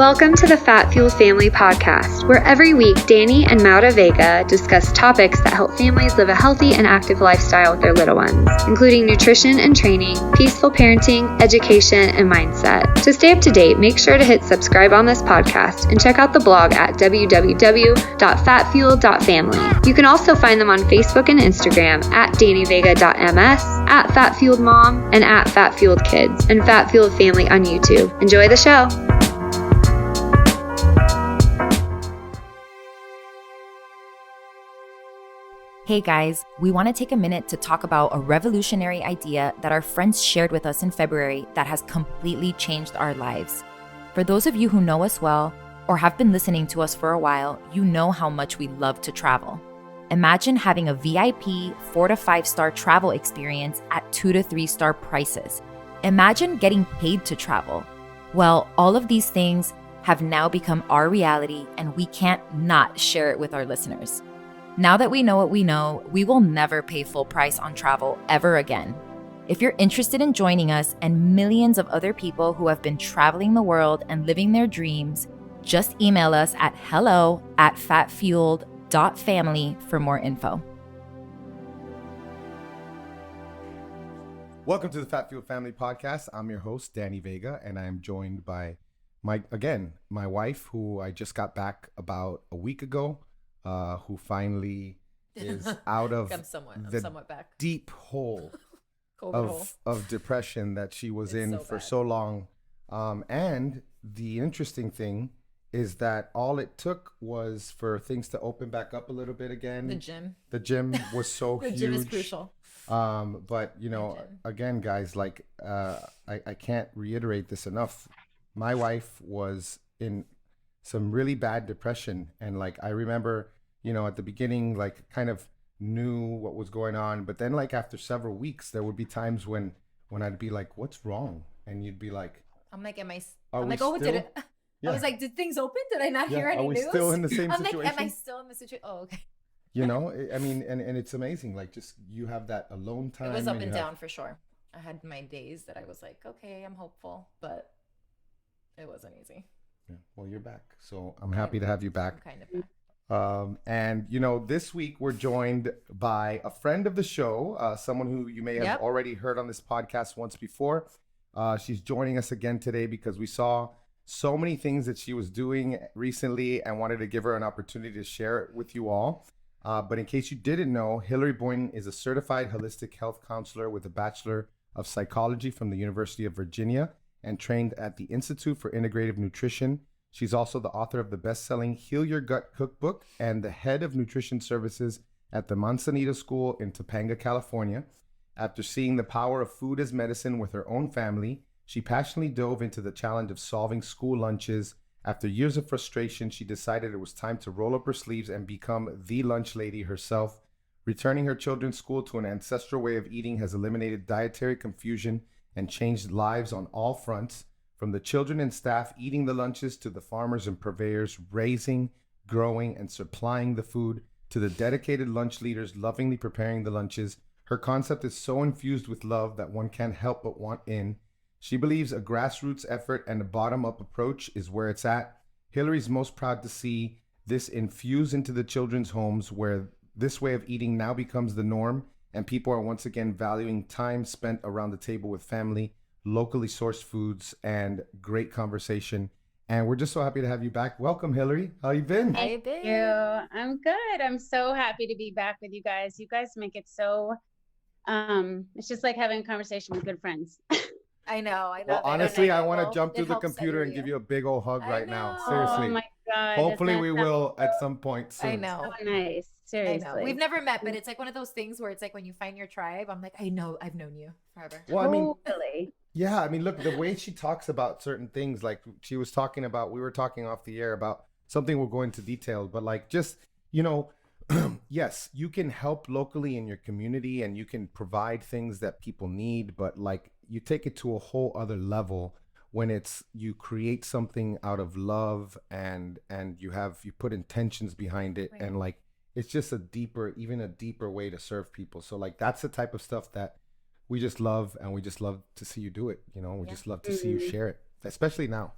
Welcome to the Fat Fueled Family Podcast, where every week Danny and Maura Vega discuss topics that help families live a healthy and active lifestyle with their little ones, including nutrition and training, peaceful parenting, education, and mindset. To stay up to date, make sure to hit subscribe on this podcast and check out the blog at www.fatfueled.family. You can also find them on Facebook and Instagram at dannyvega.ms, at fatfueledmom, and at fatfueledkids, and Fat Fueled Family on YouTube. Enjoy the show. Hey guys, we want to take a minute to talk about a revolutionary idea that our friends shared with us in February that has completely changed our lives. For those of you who know us well or have been listening to us for a while, you know how much we love to travel. Imagine having a VIP 4 to 5 star travel experience at 2 to 3 star prices. Imagine getting paid to travel. Well, all of these things have now become our reality, and we can't not share it with our listeners. Now that we know what we know, we will never pay full price on travel ever again. If you're interested in joining us and millions of other people who have been traveling the world and living their dreams, just email us at hello@fatfueled.family for more info. Welcome to the Fat Fueled Family Podcast. I'm your host, Danny Vega, and I am joined by my wife, who I just got back about a week ago. Who finally is out of I'm somewhat back. deep hole of depression that she was in for so long. And the interesting thing is that all it took was for things to open back up a little bit again. The gym was so the huge. Gym is crucial. But you know, again, guys, like I can't reiterate this enough. My wife was in some really bad depression, and like I remember, you know, at the beginning, like kind of knew what was going on, but then like after several weeks there would be times when I'd be like, what's wrong? And you'd be like, I'm like, did it? Yeah. I was like, did things open? Did I not hear any news? Are we still in the same situation? Like, am I still in the situation? Oh, okay. You know, I mean, and it's amazing, like just you have that alone time. It was up and down for sure. I had my days that I was like, okay, I'm hopeful, but it wasn't easy. Yeah. Well, you're back, so I'm happy to have you back. I'm kind of back. And you know, this week we're joined by a friend of the show, someone who you may have already heard on this podcast once before. She's joining us again today because we saw so many things that she was doing recently and wanted to give her an opportunity to share it with you all. But in case you didn't know, Hilary Boynton is a certified holistic health counselor with a Bachelor of Psychology from the University of Virginia and trained at the Institute for Integrative Nutrition. She's also the author of the best-selling Heal Your Gut Cookbook and the head of nutrition services at the Manzanita School in Topanga, California. After seeing the power of food as medicine with her own family, she passionately dove into the challenge of solving school lunches. After years of frustration, she decided it was time to roll up her sleeves and become the lunch lady herself. Returning her children's school to an ancestral way of eating has eliminated dietary confusion and changed lives on all fronts, from the children and staff eating the lunches to the farmers and purveyors raising, growing, and supplying the food, to the dedicated lunch leaders lovingly preparing the lunches. Her concept is so infused with love that one can't help but want in. She believes a grassroots effort and a bottom-up approach is where it's at. Hilary's most proud to see this infuse into the children's homes, where this way of eating now becomes the norm, and people are once again valuing time spent around the table with family, locally sourced foods, and great conversation. And we're just so happy to have you back. Welcome, Hilary. How you been? Thank you. I'm good. I'm so happy to be back with you guys. You guys make it so, it's just like having a conversation with good friends. I know. Well, honestly, I want to jump through the computer and give you a big old hug right now. Seriously. Oh my God. Hopefully we will at some point soon. I know. So nice. Seriously. I know. We've never met, but it's like one of those things where it's like when you find your tribe, I'm like, I know, I've known you forever. Well, I mean, totally. yeah, I mean, look, the way she talks about certain things, like she was talking about, we were talking off the air about something we'll go into detail, but like just, you know, yes, you can help locally in your community and you can provide things that people need, but like you take it to a whole other level when it's you create something out of love and you put intentions behind it, right. And like it's just even a deeper way to serve people. So like that's the type of stuff that we just love, and we just love to see you do it. You know, we just love to see you share it, especially now.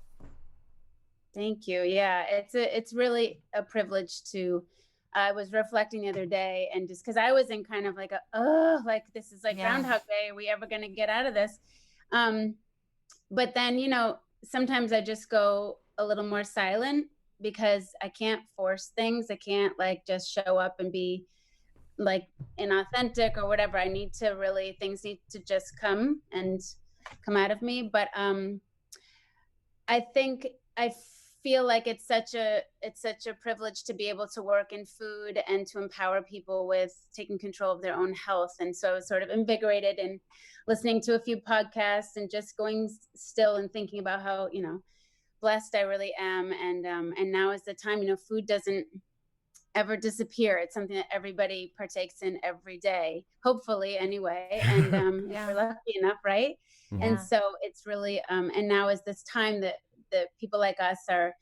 Thank you. Yeah, it's really a privilege to. I was reflecting the other day, and just because I was in kind of like like this is like Groundhog Day. Are we ever going to get out of this? But then, sometimes I just go a little more silent because I can't force things. I can't like just show up and be like inauthentic or whatever. I need to really, things need to just come out of me. But I think I feel like it's such a privilege to be able to work in food and to empower people with taking control of their own health. And so I was sort of invigorated and listening to a few podcasts and just going still and thinking about how, blessed I really am. And now is the time, food doesn't ever disappear. It's something that everybody partakes in every day, hopefully anyway. And if we're lucky enough, right? Mm-hmm. And so it's really and now is this time that people like us are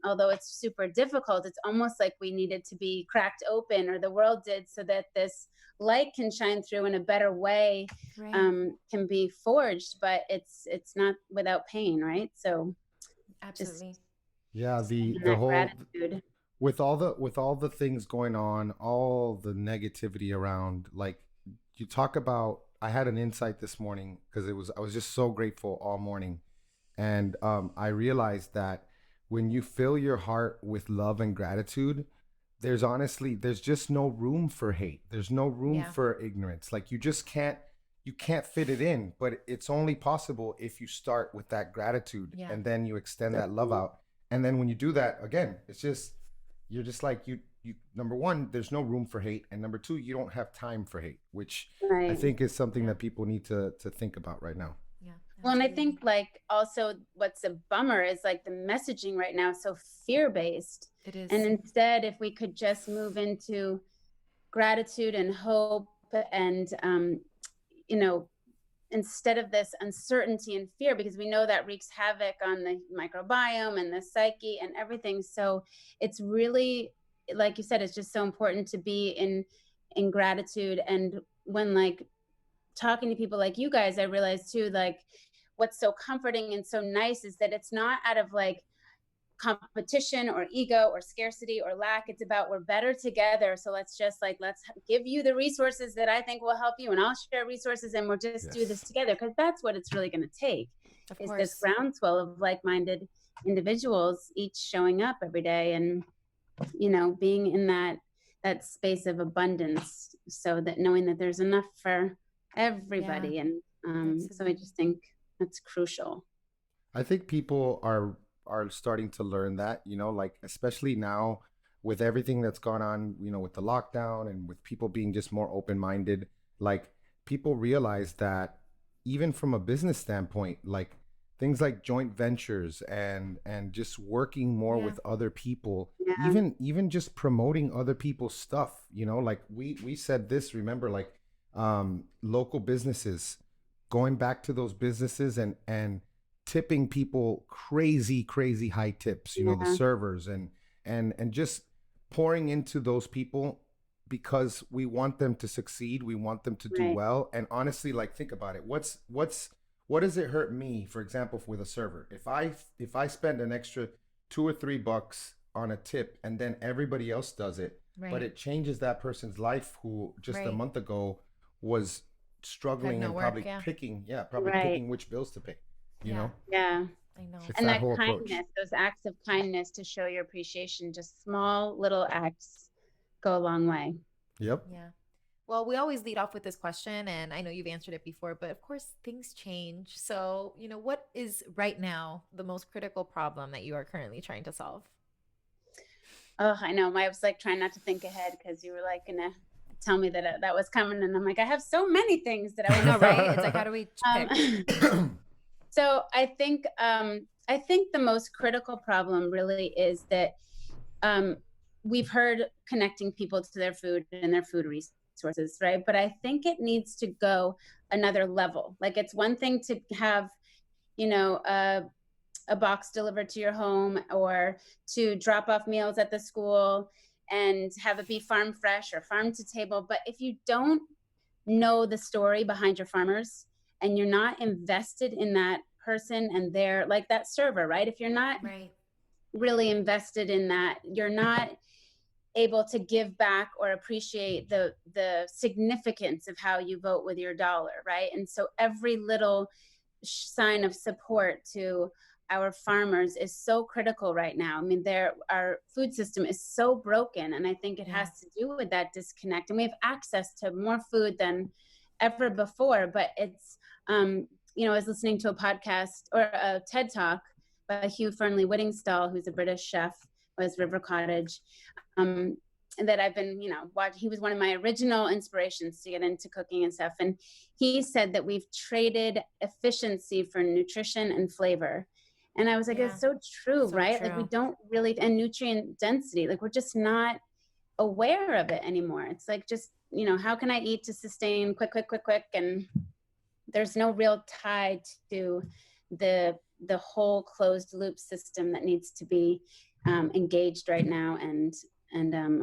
although it's super difficult, it's almost like we needed to be cracked open, or the world did, so that this light can shine through in a better way, right. Can be forged, but it's not without pain, right? So absolutely. The whole gratitude. With all the things going on, all the negativity around, like you talk about, I had an insight this morning because I was just so grateful all morning. And I realized that when you fill your heart with love and gratitude, there's just no room for hate. There's no room for ignorance. Like you can't fit it in, but it's only possible if you start with that gratitude and then you extend that love out. And then when you do that, again, you're just like, you number one, there's no room for hate. And number two, you don't have time for hate, which I think is something that people need to think about right now. Yeah. Well, and I think like also what's a bummer is like the messaging right now is so fear-based. It is. And instead, if we could just move into gratitude and hope and, instead of this uncertainty and fear, because we know that wreaks havoc on the microbiome and the psyche and everything. So it's really, like you said, it's just so important to be in gratitude. And when like talking to people like you guys, I realized too, like what's so comforting and so nice is that it's not out of like competition or ego or scarcity or lack. It's about we're better together. So let's give you the resources that I think will help you, and I'll share resources, and we'll just do this together, because that's what it's really going to take. Is this groundswell of like-minded individuals each showing up every day and being in that space of abundance, so that knowing that there's enough for everybody. And so I just think that's crucial. I think people are starting to learn that, like especially now with everything that's gone on, with the lockdown and with people being just more open-minded, like people realize that even from a business standpoint, like things like joint ventures and just working more with other people, even just promoting other people's stuff, like we said this, remember, like local businesses, going back to those businesses and tipping people crazy high tips, the servers and just pouring into those people, because we want them to succeed. We want them to do well. And honestly, like think about it. What does it hurt me, for example, with a server? If I spend an extra $2 or $3 on a tip and then everybody else does it, but it changes that person's life who just a month ago was struggling and probably picking which bills to pay. You know? Yeah. I know. And that kindness, those acts of kindness to show your appreciation, just small little acts go a long way. Yep. Yeah. Well, we always lead off with this question, and I know you've answered it before, but of course things change. So, what is right now the most critical problem that you are currently trying to solve? Oh, I know. I was like trying not to think ahead, because you were like going to tell me that that was coming. And I'm like, I have so many things that I want to know, right? It's like, how do we pick? So I think the most critical problem really is that we've heard connecting people to their food and their food resources, right? But I think it needs to go another level. Like it's one thing to have, a box delivered to your home, or to drop off meals at the school and have it be farm fresh or farm to table. But if you don't know the story behind your farmers, and you're not invested in that person and their, like that server, right? If you're not really invested in that, you're not able to give back or appreciate the significance of how you vote with your dollar, right? And so every little sign of support to our farmers is so critical right now. I mean, our food system is so broken, and I think it has to do with that disconnect. And we have access to more food than ever before, but it's you know, I was listening to a podcast or a TED Talk by Hugh Fearnley-Whittingstall, who's a British chef, was River Cottage, that I've been, you know, watching. He was one of my original inspirations to get into cooking and stuff. And he said that we've traded efficiency for nutrition and flavor. And I was like, it's so true, right? True. Like we don't really, and nutrient density, like we're just not aware of it anymore. It's like, just, you know, how can I eat to sustain quick. And there's no real tie to the whole closed loop system that needs to be engaged right now. And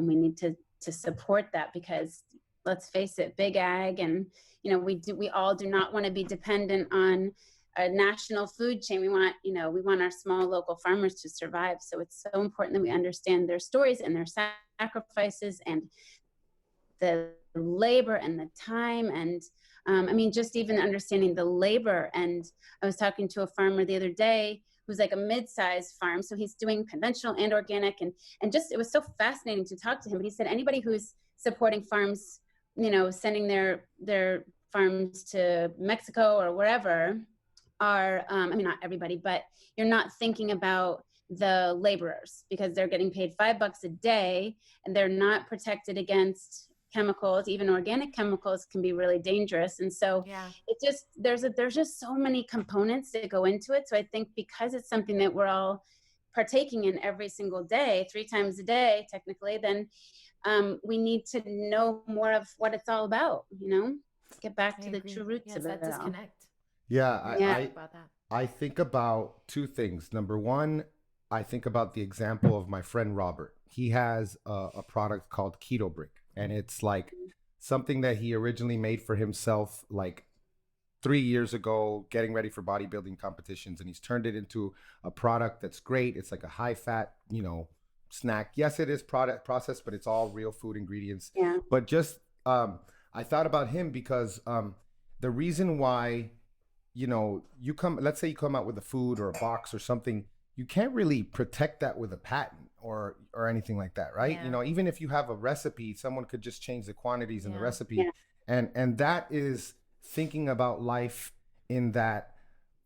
we need to support that, because let's face it, big ag, and, you know, we all do not want to be dependent on a national food chain. We want our small local farmers to survive. So it's so important that we understand their stories and their sacrifices and the labor and the time. And I mean, just even understanding the labor. And I was talking to a farmer the other day who's like a mid-sized farm. So he's doing conventional and organic, and just, it was so fascinating to talk to him. But he said anybody who's supporting farms, you know, sending their farms to Mexico or wherever are, I mean, not everybody, but you're not thinking about the laborers, because they're getting paid $5 a day and they're not protected against chemicals. Even organic chemicals can be really dangerous. And so it just, there's just so many components that go into it. So I think because it's something that we're all partaking in every single day, 3 times a day, technically, then we need to know more of what it's all about, you know, get back to the true roots of it. Disconnect. I think about 2 things. Number one, I think about the example of my friend Robert. He has a product called Keto Brick, and it's like something that he originally made for himself like 3 years ago, getting ready for bodybuilding competitions, and he's turned it into a product that's great. It's like a high fat, you know, snack. Yes, it is product processed, but it's all real food ingredients. Yeah. But just I thought about him because the reason why, you know, let's say you come out with a food or a box or something, you can't really protect that with a patent or anything like that, right? Yeah. You know, even if you have a recipe, someone could just change the quantities in the recipe. Yeah. And that is thinking about life in that,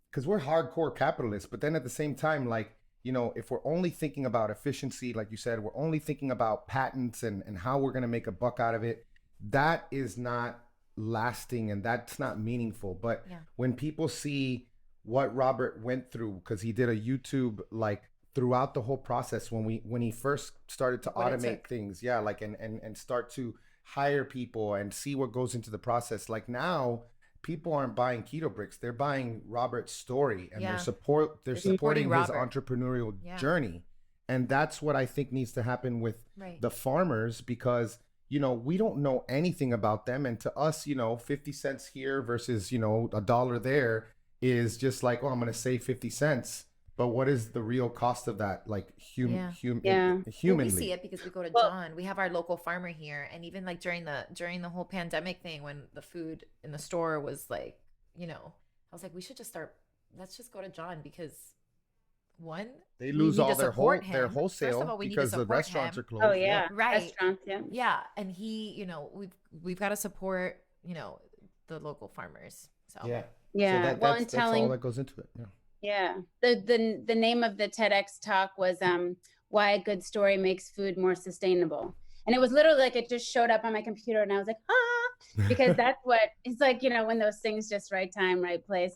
because we're hardcore capitalists, but then at the same time, like, you know, if we're only thinking about efficiency, like you said, we're only thinking about patents and how we're going to make a buck out of it, that is not lasting and that's not meaningful. But when people see what Robert went through, because he did a YouTube like throughout the whole process when he first started to automate things, like and start to hire people and see what goes into the process. Like now people aren't buying Keto Bricks, they're buying Robert's story, and they're supporting his entrepreneurial journey. And that's what I think needs to happen with the farmers, because, you know, we don't know anything about them. And to us, you know, 50 cents here versus, you know, $1 there is just like, oh, I'm going to save 50 cents. But what is the real cost of that? Like humanly. Well, we see it because we go to John. We have our local farmer here. And even like during the whole pandemic thing, when the food in the store was like, you know, I was like, let's just go to John, because one, they lose all their wholesale because the restaurants are closed. Oh yeah. Right. Restaurants, yeah. And he, you know, we've got to support, you know, the local farmers. So yeah. So that's all that goes into it. Yeah. The name of the TEDx talk was why a good story makes food more sustainable. And it was literally like it just showed up on my computer and I was like, because that's what it's like, you know, when those things just right time, right place.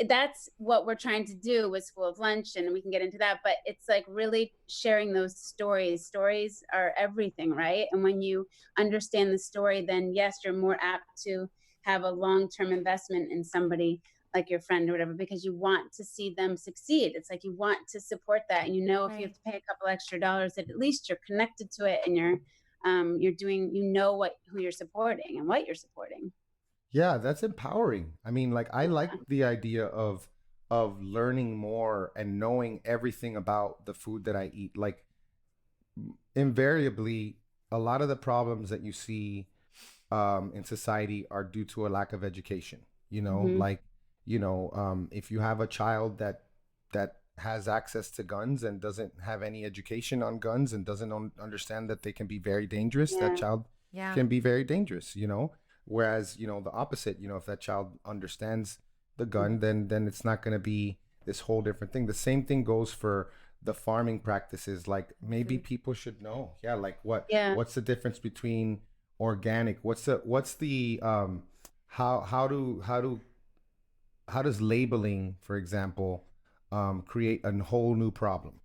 That's what we're trying to do with School of Lunch, and we can get into that, but it's like really sharing those stories. Stories are everything, right? And when you understand the story, then yes, you're more apt to have a long-term investment in somebody like your friend or whatever, because you want to see them succeed. It's like you want to support that, and you know, if you have to pay a couple extra dollars, that at least you're connected to it, and you're doing, you know, who you're supporting and what you're supporting. Yeah, that's empowering. I mean, like, I like the idea of of learning more and knowing everything about the food that I eat. Like, invariably, a lot of the problems that you see in society are due to a lack of education. Like, if you have a child that has access to guns and doesn't have any education on guns and doesn't understand that they can be very dangerous, that child can be very dangerous. Whereas, the opposite, if that child understands the gun, then it's not going to be this whole different thing. The same thing goes for the farming practices. Like, maybe people should know, like what's the difference between organic? What's the how does labeling, for example, create a whole new problem?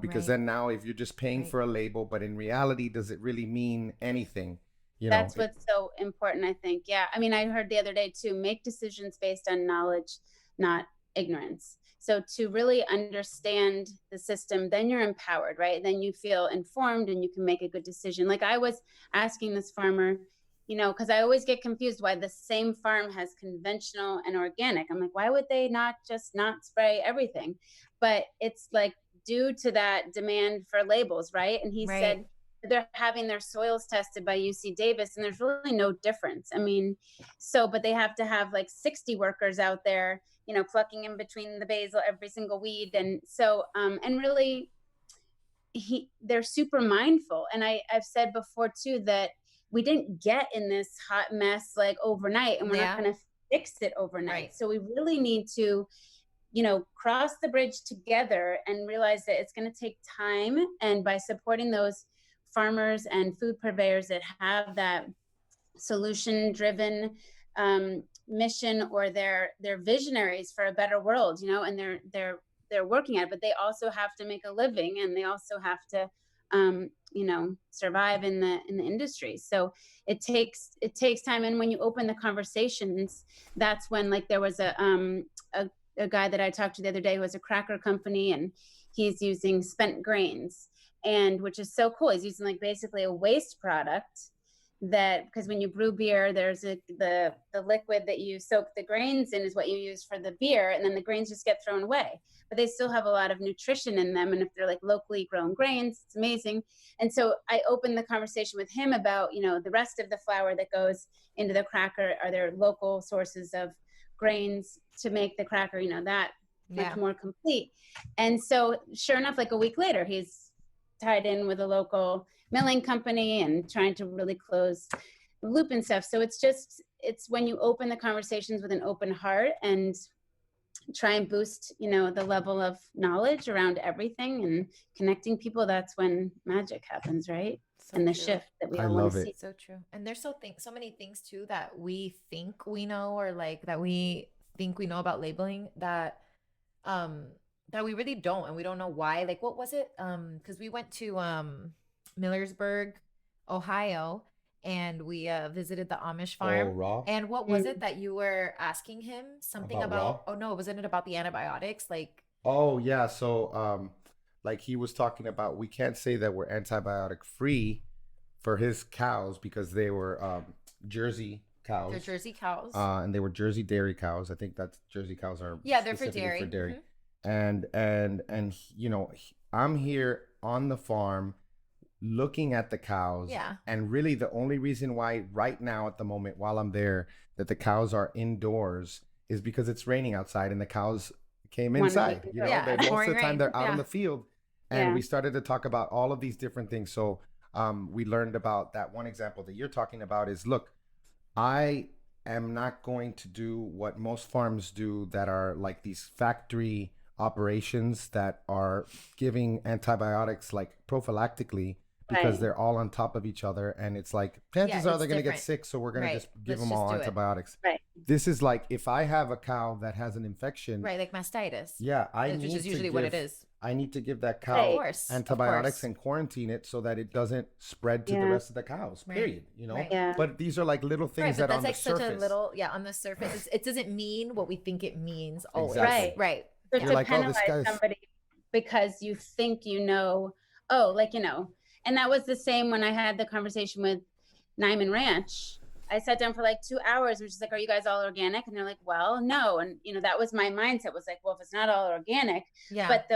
Because then now, if you're just paying for a label, but in reality, does it really mean anything? That's what's so important, I think. Yeah. I mean, I heard the other day too, make decisions based on knowledge, not ignorance. So to really understand the system, then you're empowered, right? Then you feel informed and you can make a good decision. Like, I was asking this farmer, because I always get confused why the same farm has conventional and organic. I'm like, why would they not spray everything? But it's like due to that demand for labels, right? And he said they're having their soils tested by UC Davis, and there's really no difference. I mean, but they have to have like 60 workers out there, plucking in between the basil, every single weed. And so, and really, they're super mindful. And I've said before too, that we didn't get in this hot mess like overnight, and we're not going to fix it overnight. Right. So we really need to, cross the bridge together and realize that it's going to take time. And by supporting those farmers and food purveyors that have that solution driven mission, or they're visionaries for a better world, and they're working at it, but they also have to make a living, and they also have to survive in the industry. So it takes time. And when you open the conversations, that's when, like, there was a guy that I talked to the other day who has a cracker company, and he's using spent grains, and which is so cool. He's using like basically a waste product that, because when you brew beer, there's the liquid that you soak the grains in is what you use for the beer, and then the grains just get thrown away, but they still have a lot of nutrition in them. And if they're like locally grown grains, it's amazing. And so I opened the conversation with him about, the rest of the flour that goes into the cracker, are there local sources of grains to make the cracker, that much more complete. And so sure enough, like a week later, he's tied in with a local milling company and trying to really close the loop and stuff. So it's when you open the conversations with an open heart and try and boost, the level of knowledge around everything and connecting people, that's when magic happens, right? So and the true. Shift that we all want to see. So true. And there's so many things too that we think we know, or like that we think we know about labeling that that we really don't, and we don't know why. Like, what was it? Because we went to Millersburg, Ohio, and we visited the Amish farm. Oh, raw. And what was it that you were asking him? Something about oh no, wasn't it about the antibiotics? Like, oh yeah, so like he was talking about, we can't say that we're antibiotic free for his cows because they were Jersey cows. They're Jersey cows. And they were Jersey dairy cows. I think that's Jersey cows are they're for dairy. Mm-hmm. And I'm here on the farm looking at the cows, and really the only reason why right now at the moment while I'm there that the cows are indoors is because it's raining outside and the cows came inside. Most of the time they're out on the field, and we started to talk about all of these different things. So we learned about that. One example that you're talking about is, look, I am not going to do what most farms do that are like these factory operations that are giving antibiotics like prophylactically because they're all on top of each other, and it's like chances are they're going to get sick, so we're going to just give them all antibiotics. This is like, if I have a cow that has an infection, like mastitis, which is usually what it is, I need to give that cow antibiotics and quarantine it so that it doesn't spread to the rest of the cows, period. But these are like little things that on the surface, such a little on the surface it doesn't mean what we think it means always. Right. So to like, penalize somebody because you think and that was the same when I had the conversation with Nyman Ranch. I sat down for like 2 hours, which is like, are you guys all organic? And they're like, well, no. And, you know, that was my mindset, was like, well, if it's not all organic, but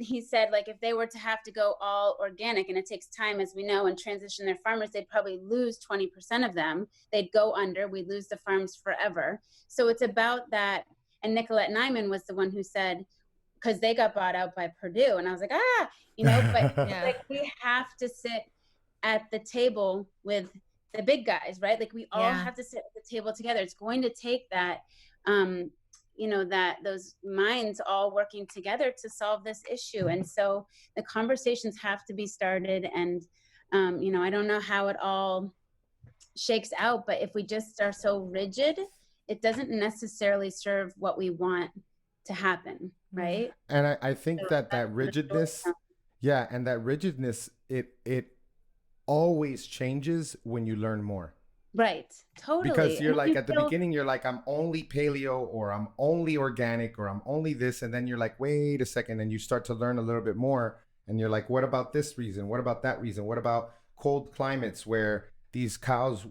he said, like, if they were to have to go all organic, and it takes time, as we know, and transition their farmers, they'd probably lose 20% of them. They'd go under, we'd lose the farms forever. So it's about that. And Nicolette Nyman was the one who said, because they got bought out by Purdue. And I was like, you know, but like, we have to sit at the table with the big guys, right? Like, we all have to sit at the table together. It's going to take that, you know, that those minds all working together to solve this issue. And so the conversations have to be started. And, you know, I don't know how it all shakes out, but if we just are so rigid, it doesn't necessarily serve what we want to happen, right? And I think so that rigidness, and that rigidness, it always changes when you learn more. Right. Totally. Because you're like, at the beginning, you're like, I'm only paleo, or I'm only organic, or I'm only this. And then you're like, wait a second. And you start to learn a little bit more. And you're like, what about this reason? What about that reason? What about cold climates where these cows,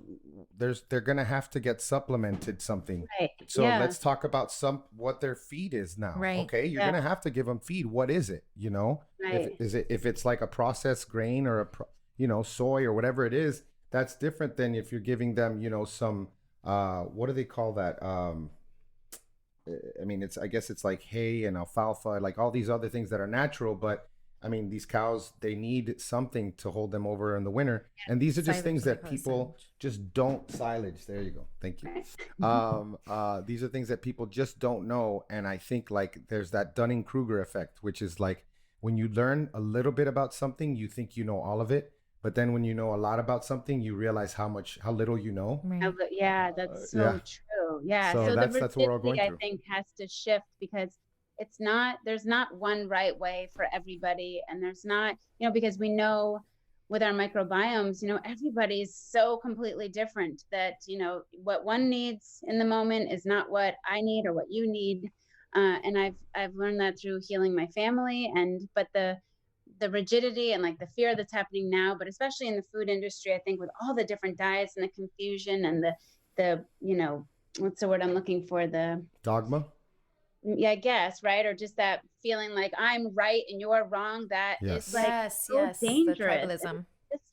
they're going to have to get supplemented something. Right. So let's talk about what their feed is now. Right. Okay. You're going to have to give them feed. What is it? You know, right. if it's like a processed grain or soy or whatever it is, that's different than if you're giving them, you know, some, what do they call that? I mean, I guess it's like hay and alfalfa, like all these other things that are natural, but I mean, these cows, they need something to hold them over in the winter. Yeah. And these are just things that people just don't silage. There you go. Thank you. These are things that people just don't know. And I think like there's that Dunning-Kruger effect, which is like when you learn a little bit about something, you think you know all of it. But then when you know a lot about something, you realize how little you know. Right. Yeah, that's so true. Yeah. So the that's what we're going through. I think has to shift, because there's not one right way for everybody. And there's not, you know, because we know with our microbiomes, you know, everybody's so completely different that, you know, what one needs in the moment is not what I need or what you need. And I've learned that through healing my family, but the rigidity and like the fear that's happening now, but especially in the food industry, I think with all the different diets and the confusion and the you know, what's the word I'm looking for? The dogma. Yeah, I guess, right? Or just that feeling like I'm right and you're wrong. That is like so dangerous.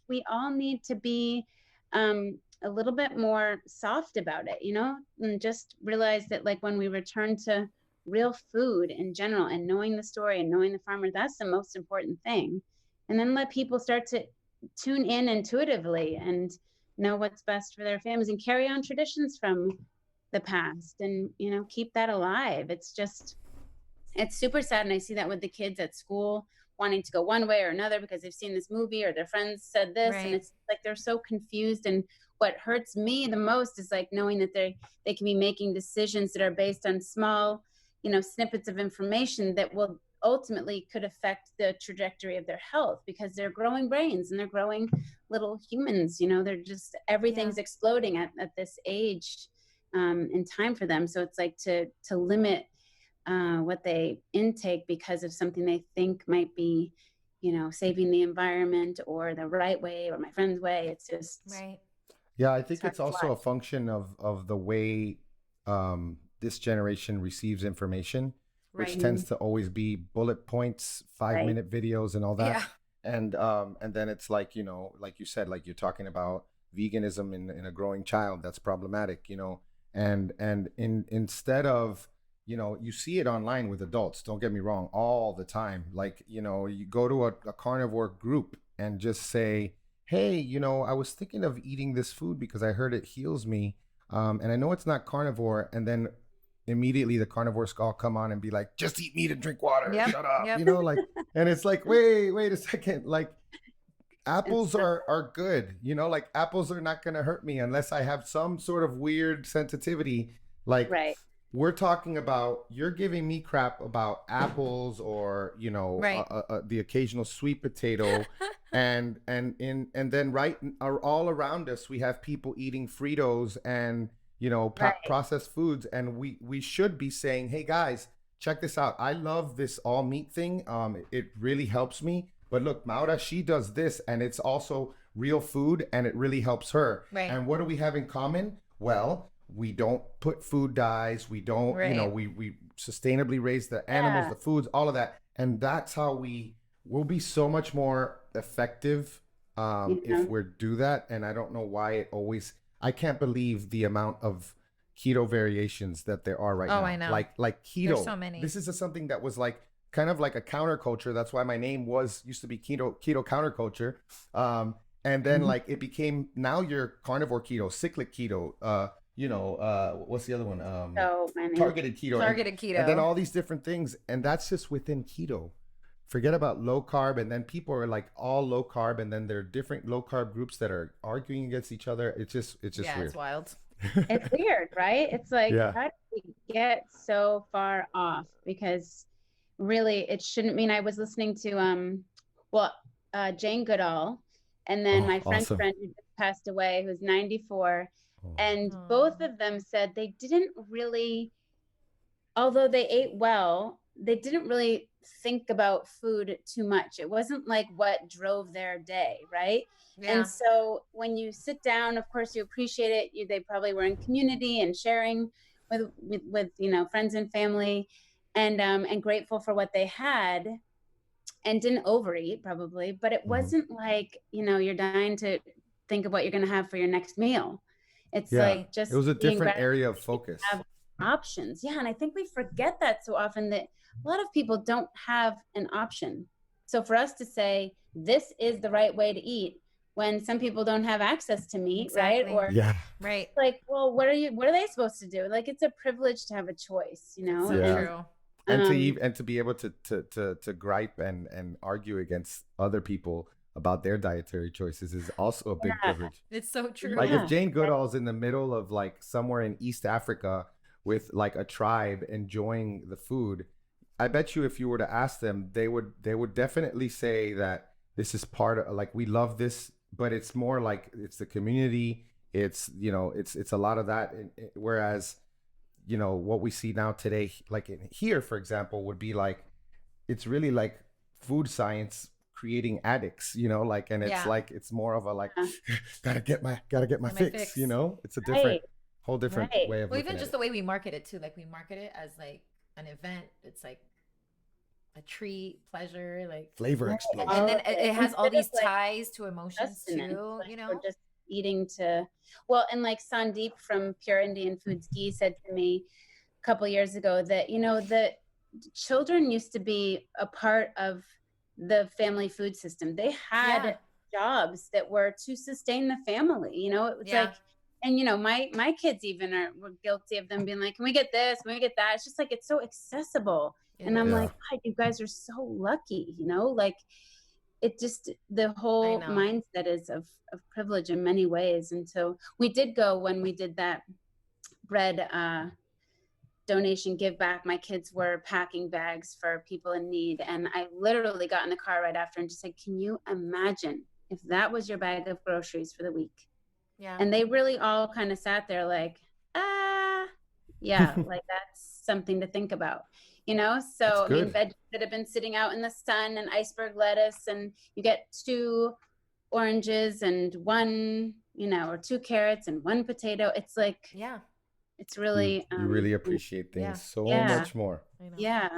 We all need to be a little bit more soft about it, you know, and just realize that like when we return to real food in general and knowing the story and knowing the farmer, that's the most important thing. And then let people start to tune in intuitively and know what's best for their families and carry on traditions from the past and, you know, keep that alive. It's super sad. And I see that with the kids at school wanting to go one way or another because they've seen this movie or their friends said this. Right. And it's like they're so confused. And what hurts me the most is like knowing that they can be making decisions that are based on small, you know, snippets of information that will ultimately could affect the trajectory of their health, because they're growing brains and they're growing little humans, you know, they're just, everything's exploding at this age in time for them. So it's like to limit what they intake because of something they think might be, you know, saving the environment or the right way or my friend's way. It's just right. Yeah, I think it's also a function of the way this generation receives information, which tends to always be bullet points, 5-minute videos and all that. Yeah. And then it's like, you know, like you said, like you're talking about veganism in a growing child, that's problematic, you know, and instead of, you know, you see it online with adults, don't get me wrong, all the time. Like, you know, you go to a carnivore group and just say, hey, you know, I was thinking of eating this food because I heard it heals me. And I know it's not carnivore. And then immediately the carnivores all come on and be like, just eat meat and drink water. Yep. Shut up. Yep. You know, like, and it's like, wait a second. Like apples are good, you know, like apples are not going to hurt me unless I have some sort of weird sensitivity. Like we're talking about, you're giving me crap about apples or, you know, the occasional sweet potato. and then all around us, we have people eating Fritos and, you know, processed foods. And we should be saying, hey guys, check this out. I love this all meat thing. It really helps me. But look, Maura, she does this and it's also real food, and it really helps her. Right. And what do we have in common? Well, we don't put food dyes. We don't, Right. you know, we sustainably raise the animals, the foods, all of that. And that's how we will be so much more effective if we do that. And I don't know why it always, I can't believe the amount of keto variations that there are right now. I know. Like keto. There's so many. This is something that was like kind of like a counterculture. That's why my name used to be keto counterculture. And then like it became, now you're carnivore keto, cyclic keto, what's the other one? Targeted keto. Targeted keto. And then all these different things. And that's just within keto. Forget about low carb. And then people are like all low carb. And then there are different low carb groups that are arguing against each other. It's just weird. It's wild. It's weird, right? It's like, how did we get so far off? Because really it shouldn't mean. I was listening to Jane Goodall, and then my French friend who just passed away, who's 94, and both of them said they didn't really, although they ate well, they didn't really think about food too much. It wasn't like what drove their day, right? Yeah. And so when you sit down, of course you appreciate it. They probably were in community and sharing with friends and family, and grateful for what they had, and didn't overeat probably, but it wasn't like, you're dying to think of what you're going to have for your next meal. It's like just, it was a different area of focus. Have options. Yeah. And I think we forget that so often, that a lot of people don't have an option. So for us to say, this is the right way to eat, when some people don't have access to meat, right? Or right. Like, well, what are they supposed to do? Like, it's a privilege to have a choice, So true. And to be able to gripe and argue against other people about their dietary choices is also a big privilege. It's so true. Like if Jane Goodall's in the middle of like somewhere in East Africa with like a tribe enjoying the food, I bet you if you were to ask them, they would definitely say that this is part of, like, we love this, but it's more like it's the community. It's, it's a lot of that. Whereas, what we see now today, like in here, for example, would be like, it's really like food science creating addicts, and it's like, it's more of a like, gotta get my fix, it's a different, whole different way of even just the way we market it too. Like we market it as like an event. It's like a treat, pleasure, like flavor explosion. And then it has all these ties to emotions too, Or just eating to, and like Sandeep from Pure Indian Foods Ghee said to me a couple years ago that, the children used to be a part of the family food system. They had jobs that were to sustain the family, it was like, and my kids even were guilty of them being like, can we get this? Can we get that? It's just like, it's so accessible. And I'm like, God, you guys are so lucky, like it just, the whole mindset is of privilege in many ways. And so we did go, when we did that bread donation give back, my kids were packing bags for people in need. And I literally got in the car right after and just said, can you imagine if that was your bag of groceries for the week? Yeah. And they really all kind of sat there like, like that's something to think about. So I mean, veggies that have been sitting out in the sun, and iceberg lettuce, and you get 2 oranges and 1, or 2 carrots and 1 potato. It's like, it's really, you really appreciate things so much more. Yeah.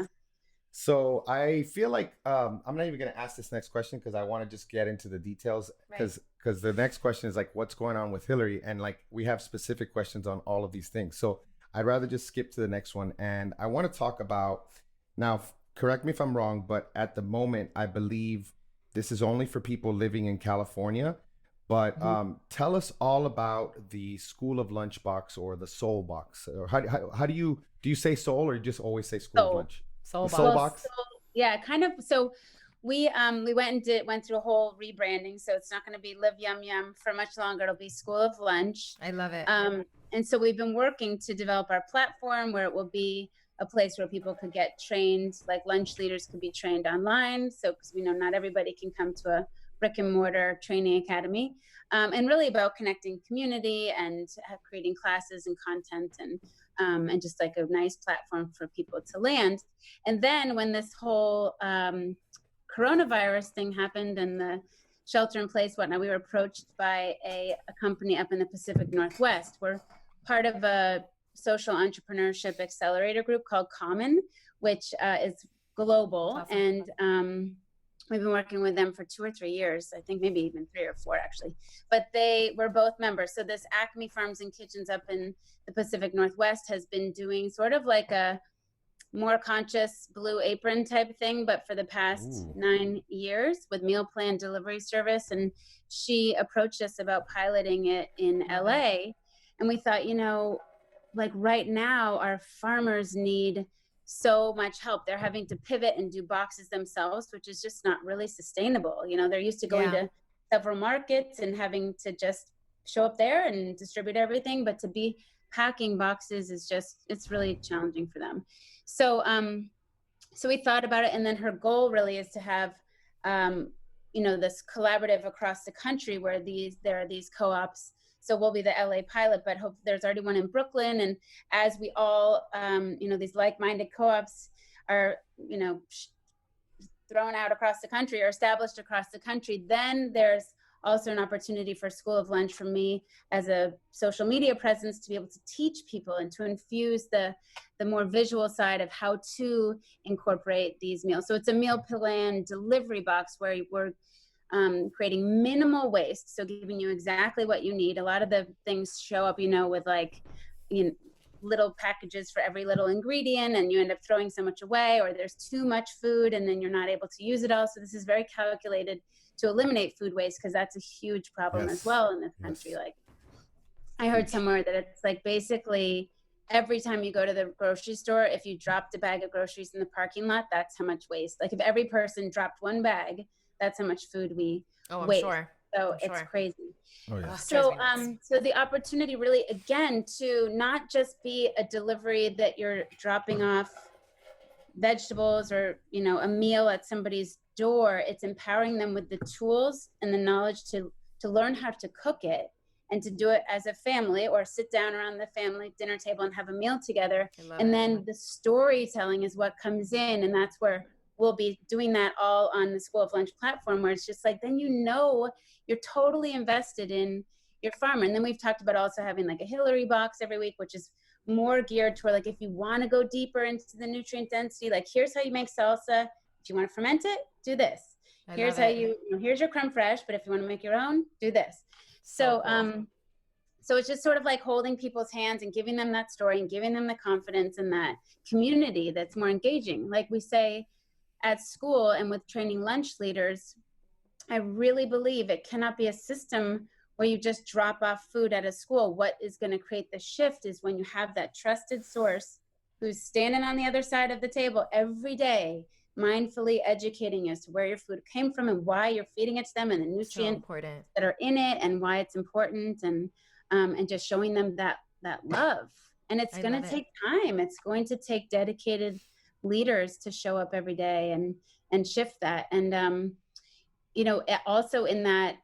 So I feel like, I'm not even going to ask this next question, because I want to just get into the details, because the next question is like, what's going on with Hilary? And like, we have specific questions on all of these things. So I'd rather just skip to the next one. And I want to talk about, now, correct me if I'm wrong, but at the moment, I believe this is only for people living in California. But tell us all about the School of Lunchbox, or the Soul Box. Or how do you say soul, or you just always say School of Lunch? Soul Box. Yeah, kind of. So we went through a whole rebranding. So it's not going to be Live Yum Yum for much longer. It'll be School of Lunch. I love it. And so we've been working to develop our platform where it will be a place where people could get trained, like lunch leaders could be trained online. So, because we know not everybody can come to a brick and mortar training academy, and really about connecting community and creating classes and content, and just like a nice platform for people to land. And then when this whole coronavirus thing happened, and the shelter in place, whatnot, we were approached by a company up in the Pacific Northwest. We're part of a social entrepreneurship accelerator group called Common, which is global. Awesome. And we've been working with them for 2 or 3 years, I think maybe even 3 or 4 actually. But they were both members. So this Acme Farms and Kitchens up in the Pacific Northwest has been doing sort of like a more conscious Blue Apron type thing, but for the past 9 years with meal plan delivery service. And she approached us about piloting it in LA. And we thought, you know, like right now our farmers need so much help. They're having to pivot and do boxes themselves, which is just not really sustainable. You know, they're used to going to several markets and having to just show up there and distribute everything, but to be packing boxes is just, it's really challenging for them. So so we thought about it, and then her goal really is to have you know, this collaborative across the country where there are these co-ops. So we'll be the LA pilot, but hope there's already one in Brooklyn. And as we all, you know, these like-minded co-ops are, you know, thrown out across the country or established across the country, then there's also an opportunity for School of Lunch for me as a social media presence to be able to teach people and to infuse the more visual side of how to incorporate these meals. So it's a meal plan delivery box where we're creating minimal waste, so giving you exactly what you need. A lot of the things show up, you know, with like, you know, little packages for every little ingredient, and you end up throwing so much away, or there's too much food and then you're not able to use it all. So this is very calculated to eliminate food waste, because that's a huge problem as well in this country. Like I heard somewhere that it's like basically every time you go to the grocery store, if you dropped a bag of groceries in the parking lot, that's how much waste. Like if every person dropped one bag, that's how much food we waste. Sure. So it's crazy. Oh, yeah. So so the opportunity really, again, to not just be a delivery that you're dropping off vegetables or, you know, a meal at somebody's door, it's empowering them with the tools and the knowledge to learn how to cook it and to do it as a family, or sit down around the family dinner table and have a meal together. And then the storytelling is what comes in, and that's where we'll be doing that all on the School of Lunch platform, where it's just like, then you know you're totally invested in your farmer. And then we've talked about also having like a Hilary box every week, which is more geared toward like, if you want to go deeper into the nutrient density, like here's how you make salsa. If you want to ferment it, do this. Here's how you know, here's your creme fraiche, but if you want to make your own, do this. So cool. So it's just sort of like holding people's hands and giving them that story and giving them the confidence and that community that's more engaging. Like we say at school and with training lunch leaders, I really believe it cannot be a system where you just drop off food at a school. What is going to create the shift is when you have that trusted source who's standing on the other side of the table every day, mindfully educating us where your food came from and why you're feeding it to them, and the nutrients that are in it and why it's important, and just showing them that love. And it's going to take time. It's going to take dedicated leaders to show up every day and shift that. And you know, also in that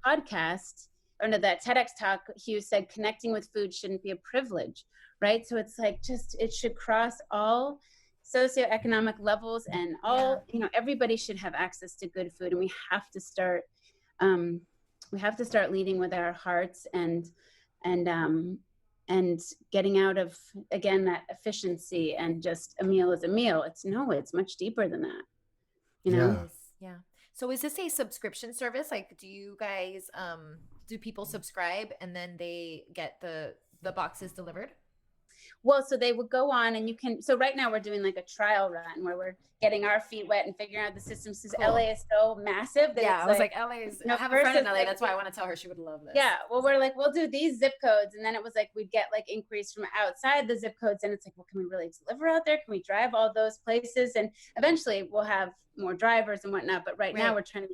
podcast, or no, that TEDx talk, Hugh said connecting with food shouldn't be a privilege, right? So it's like, just, it should cross all socioeconomic levels, and all, you know, everybody should have access to good food. And we have to start leading with our hearts and getting out of, again, that efficiency and just a meal is a meal. It's much deeper than that, you know? Yeah. So is this a subscription service? Like, do you guys, do people subscribe and then they get the boxes delivered? Well, so they would go on, and you can, so right now we're doing like a trial run where we're getting our feet wet and figuring out the systems, because LA is so massive that I was like LA is, I have a friend in LA, that's why I want to tell her she would love this. Yeah, well, we're like, we'll do these zip codes, and then it was like we'd get like inquiries from outside the zip codes, and it's like, well, can we really deliver out there? Can we drive all those places? And eventually we'll have more drivers and whatnot, but right now we're trying to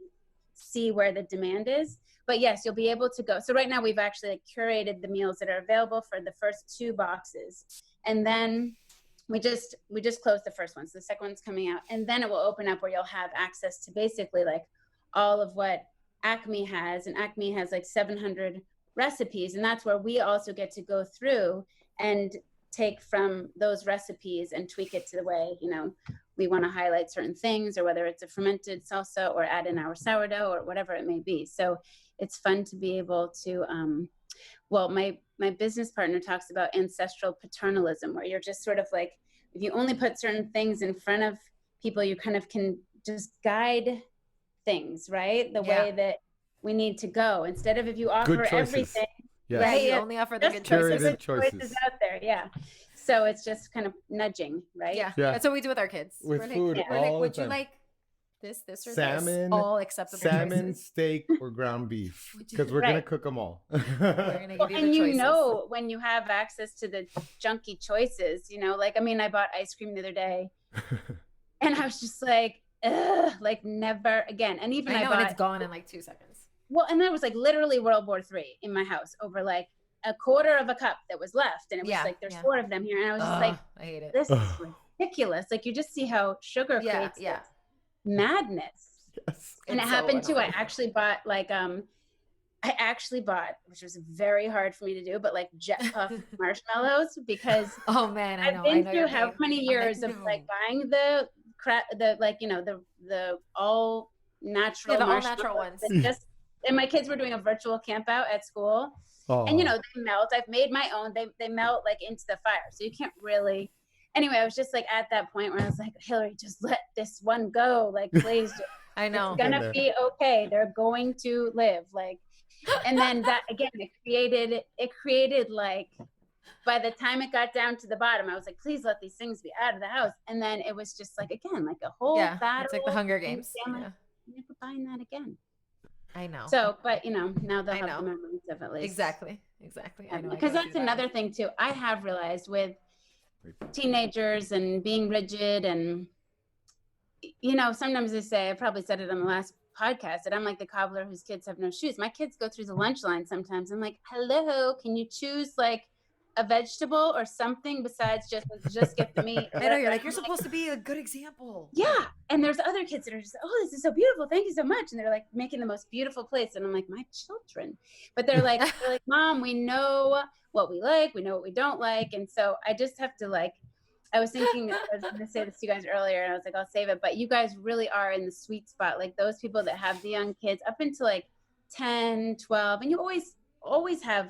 see where the demand is. But yes, you'll be able to go. So right now we've actually like curated the meals that are available for the first 2 boxes. And then we just closed the first one. So the second one's coming out. And then it will open up where you'll have access to basically like all of what Acme has. And Acme has like 700 recipes. And that's where we also get to go through and take from those recipes and tweak it to the way, you know, we want to highlight certain things, or whether it's a fermented salsa or add in our sourdough or whatever it may be. So it's fun to be able to, well, my business partner talks about ancestral paternalism, where you're just sort of like, if you only put certain things in front of people, you kind of can just guide things, right? The way that we need to go, instead of if you offer everything. Yes. Right, you only offer the good choices out there. Yeah. So it's just kind of nudging, right? Yeah. That's what we do with our kids. With food all would the you time. like this or salmon, this? All acceptable salmon, choices. steak, or ground beef, because we're gonna cook them all. We're gonna give and you know, when you have access to the junky choices, like, I mean, I bought ice cream the other day, and I was just like, ugh, like never again. And even I bought, and it's gone in like 2 seconds. Well, and that was like literally World War III in my house over like a quarter of a cup that was left, and it was like there's 4 of them here, and I was just like, I hate it. This is ridiculous. Like, you just see how sugar creates madness. Yes. And it happened too. I actually bought like which was very hard for me to do, but like jet puff marshmallows, because I've been through how many years of like buying the like the all natural all natural ones. And my kids were doing a virtual camp out at school. And they melt. I've made my own. They melt like into the fire, so you can't really. Anyway, I was just like at that point where I was like, Hilary, just let this one go. Like, please. I know. It's gonna be okay. They're going to live. Like, and then that again, it created like, by the time it got down to the bottom, I was like, please let these things be out of the house. And then it was just like, again, like a whole battle. It's like the Hunger Games. I'm never buying that again. I know. So, but now they'll have the memories of at least. Exactly. I know. Because that's another thing too. I have realized with teenagers and being rigid, and sometimes they say, I probably said it on the last podcast, that I'm like the cobbler whose kids have no shoes. My kids go through the lunch line sometimes. I'm like, hello, can you choose like a vegetable or something besides just get the meat? I know, you're like, you're supposed to be a good example. Yeah. And there's other kids that are just, oh, this is so beautiful, thank you so much, and they're like making the most beautiful plates, and I'm like, my children. But they're like Mom, we know what we like, we know what we don't like. And so I just have to like, I was thinking, I was going to say this to you guys earlier, and I was like, I'll save it, but you guys really are in the sweet spot, like those people that have the young kids up until like 10, 12, and you always have,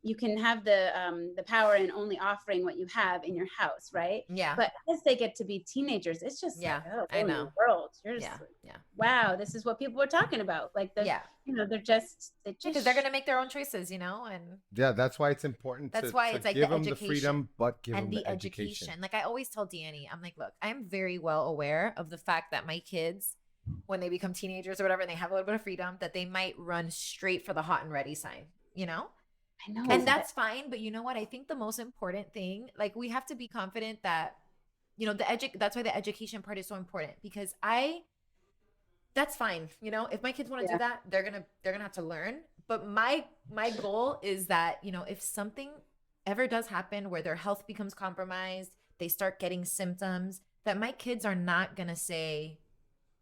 you can have the power in only offering what you have in your house, right? Yeah. But as they get to be teenagers, it's just like, oh, I know. In the world. You're just like, wow, this is what people are talking about. Like they're just because they're gonna make their own choices, and that's why it's important. That's why it's like give the them education, the freedom, but give and them the education. Like I always tell Danny, I'm like, look, I'm very well aware of the fact that my kids, when they become teenagers or whatever, and they have a little bit of freedom, that they might run straight for the hot and ready sign, I know. And that's fine. But you know what? I think the most important thing, like we have to be confident that, that's why the education part is so important, because that's fine. If my kids want to do that, they're going to have to learn. But my goal is that, if something ever does happen where their health becomes compromised, they start getting symptoms, that my kids are not going to say,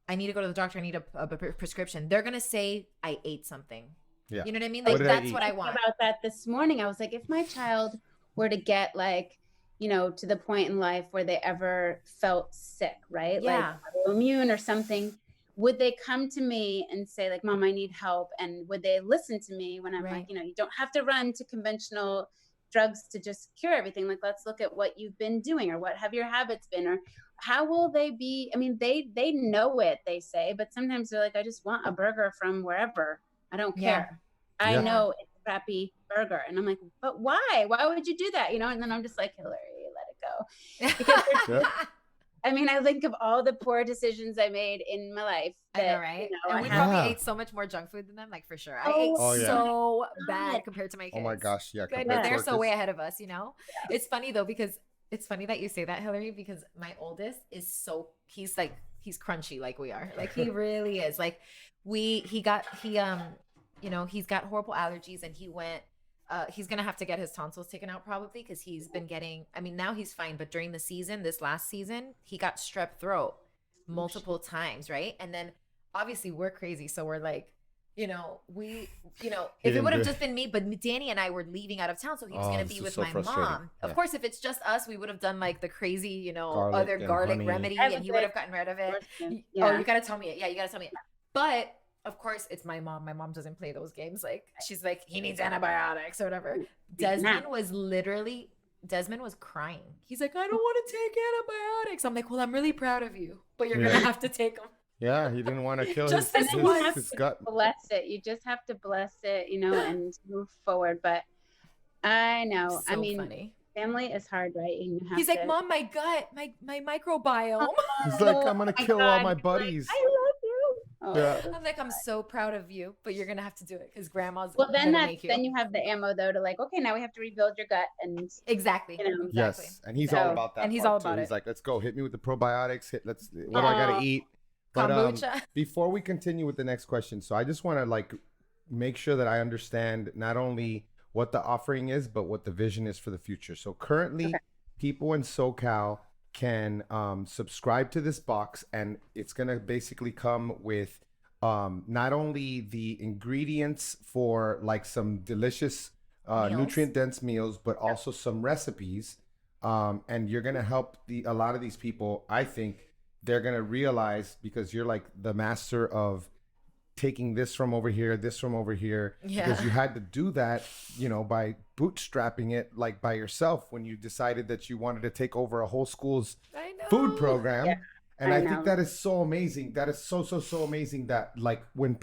I need to go to the doctor, I need a prescription. They're going to say, I ate something. Yeah. You know what I mean? Like that's what I want. About that this morning, I was like, if my child were to get like, to the point in life where they ever felt sick, right? Yeah. Like autoimmune or something, would they come to me and say like, Mom, I need help? And would they listen to me when I'm like, you don't have to run to conventional drugs to just cure everything. Like, let's look at what you've been doing, or what have your habits been, or how will they be? I mean, they know it, they say, but sometimes they're like, I just want a burger from wherever. I don't care. I know it's a crappy burger. And I'm like, but why? Why would you do that? And then I'm just like, Hilary, let it go. Because I mean, I think of all the poor decisions I made in my life. I know, right? And we probably ate so much more junk food than them, like for sure. I ate so bad compared to my kids. Oh my gosh, yeah. Goodness, they're so way ahead of us, It's funny though, because it's funny that you say that, Hilary, because my oldest is he's crunchy like we are. Like he really is. Like he's got horrible allergies, and he's going to have to get his tonsils taken out probably, because he's been getting, now he's fine, but during this last season, he got strep throat multiple times, right? And then obviously we're crazy. So we're like, if it would have just been me, but Danny and I were leaving out of town, so he was going to be with my mom. Of course, if it's just us, we would have done like the crazy, other garlic remedy, and he would have gotten rid of it. Yeah. Oh, you got to tell me it. Yeah, you got to tell me it. But of course, it's my mom. My mom doesn't play those games. Like, she's like, he needs antibiotics or whatever. Desmond was crying. He's like, I don't want to take antibiotics. I'm like, well, I'm really proud of you, but you're going to have to take them. Yeah, he didn't want to kill his gut. Bless it. You just have to bless it, and move forward. But I know. So funny. Family is hard, right? He's like, Mom, my gut, my microbiome. He's like, I'm going to kill all my buddies. I love you. Oh. Yeah. I'm like, I'm so proud of you, but you're going to have to do it because grandma's then you have the ammo though to like, okay, now we have to rebuild your gut. And exactly. Yes. And he's all about that. And he's all about it. He's like, let's go. Hit me with the probiotics. What do I got to eat? But before we continue with the next question, so I just want to like make sure that I understand not only what the offering is, but what the vision is for the future. So currently, people in SoCal can subscribe to this box, and it's going to basically come with not only the ingredients for like some delicious nutrient dense meals, but also some recipes. And you're going to help a lot of these people, I think. They're going to realize, because you're like the master of taking this from over here, because you had to do that, by bootstrapping it like by yourself when you decided that you wanted to take over a whole school's food program. Yeah, and I think that is so amazing. That is so amazing that like when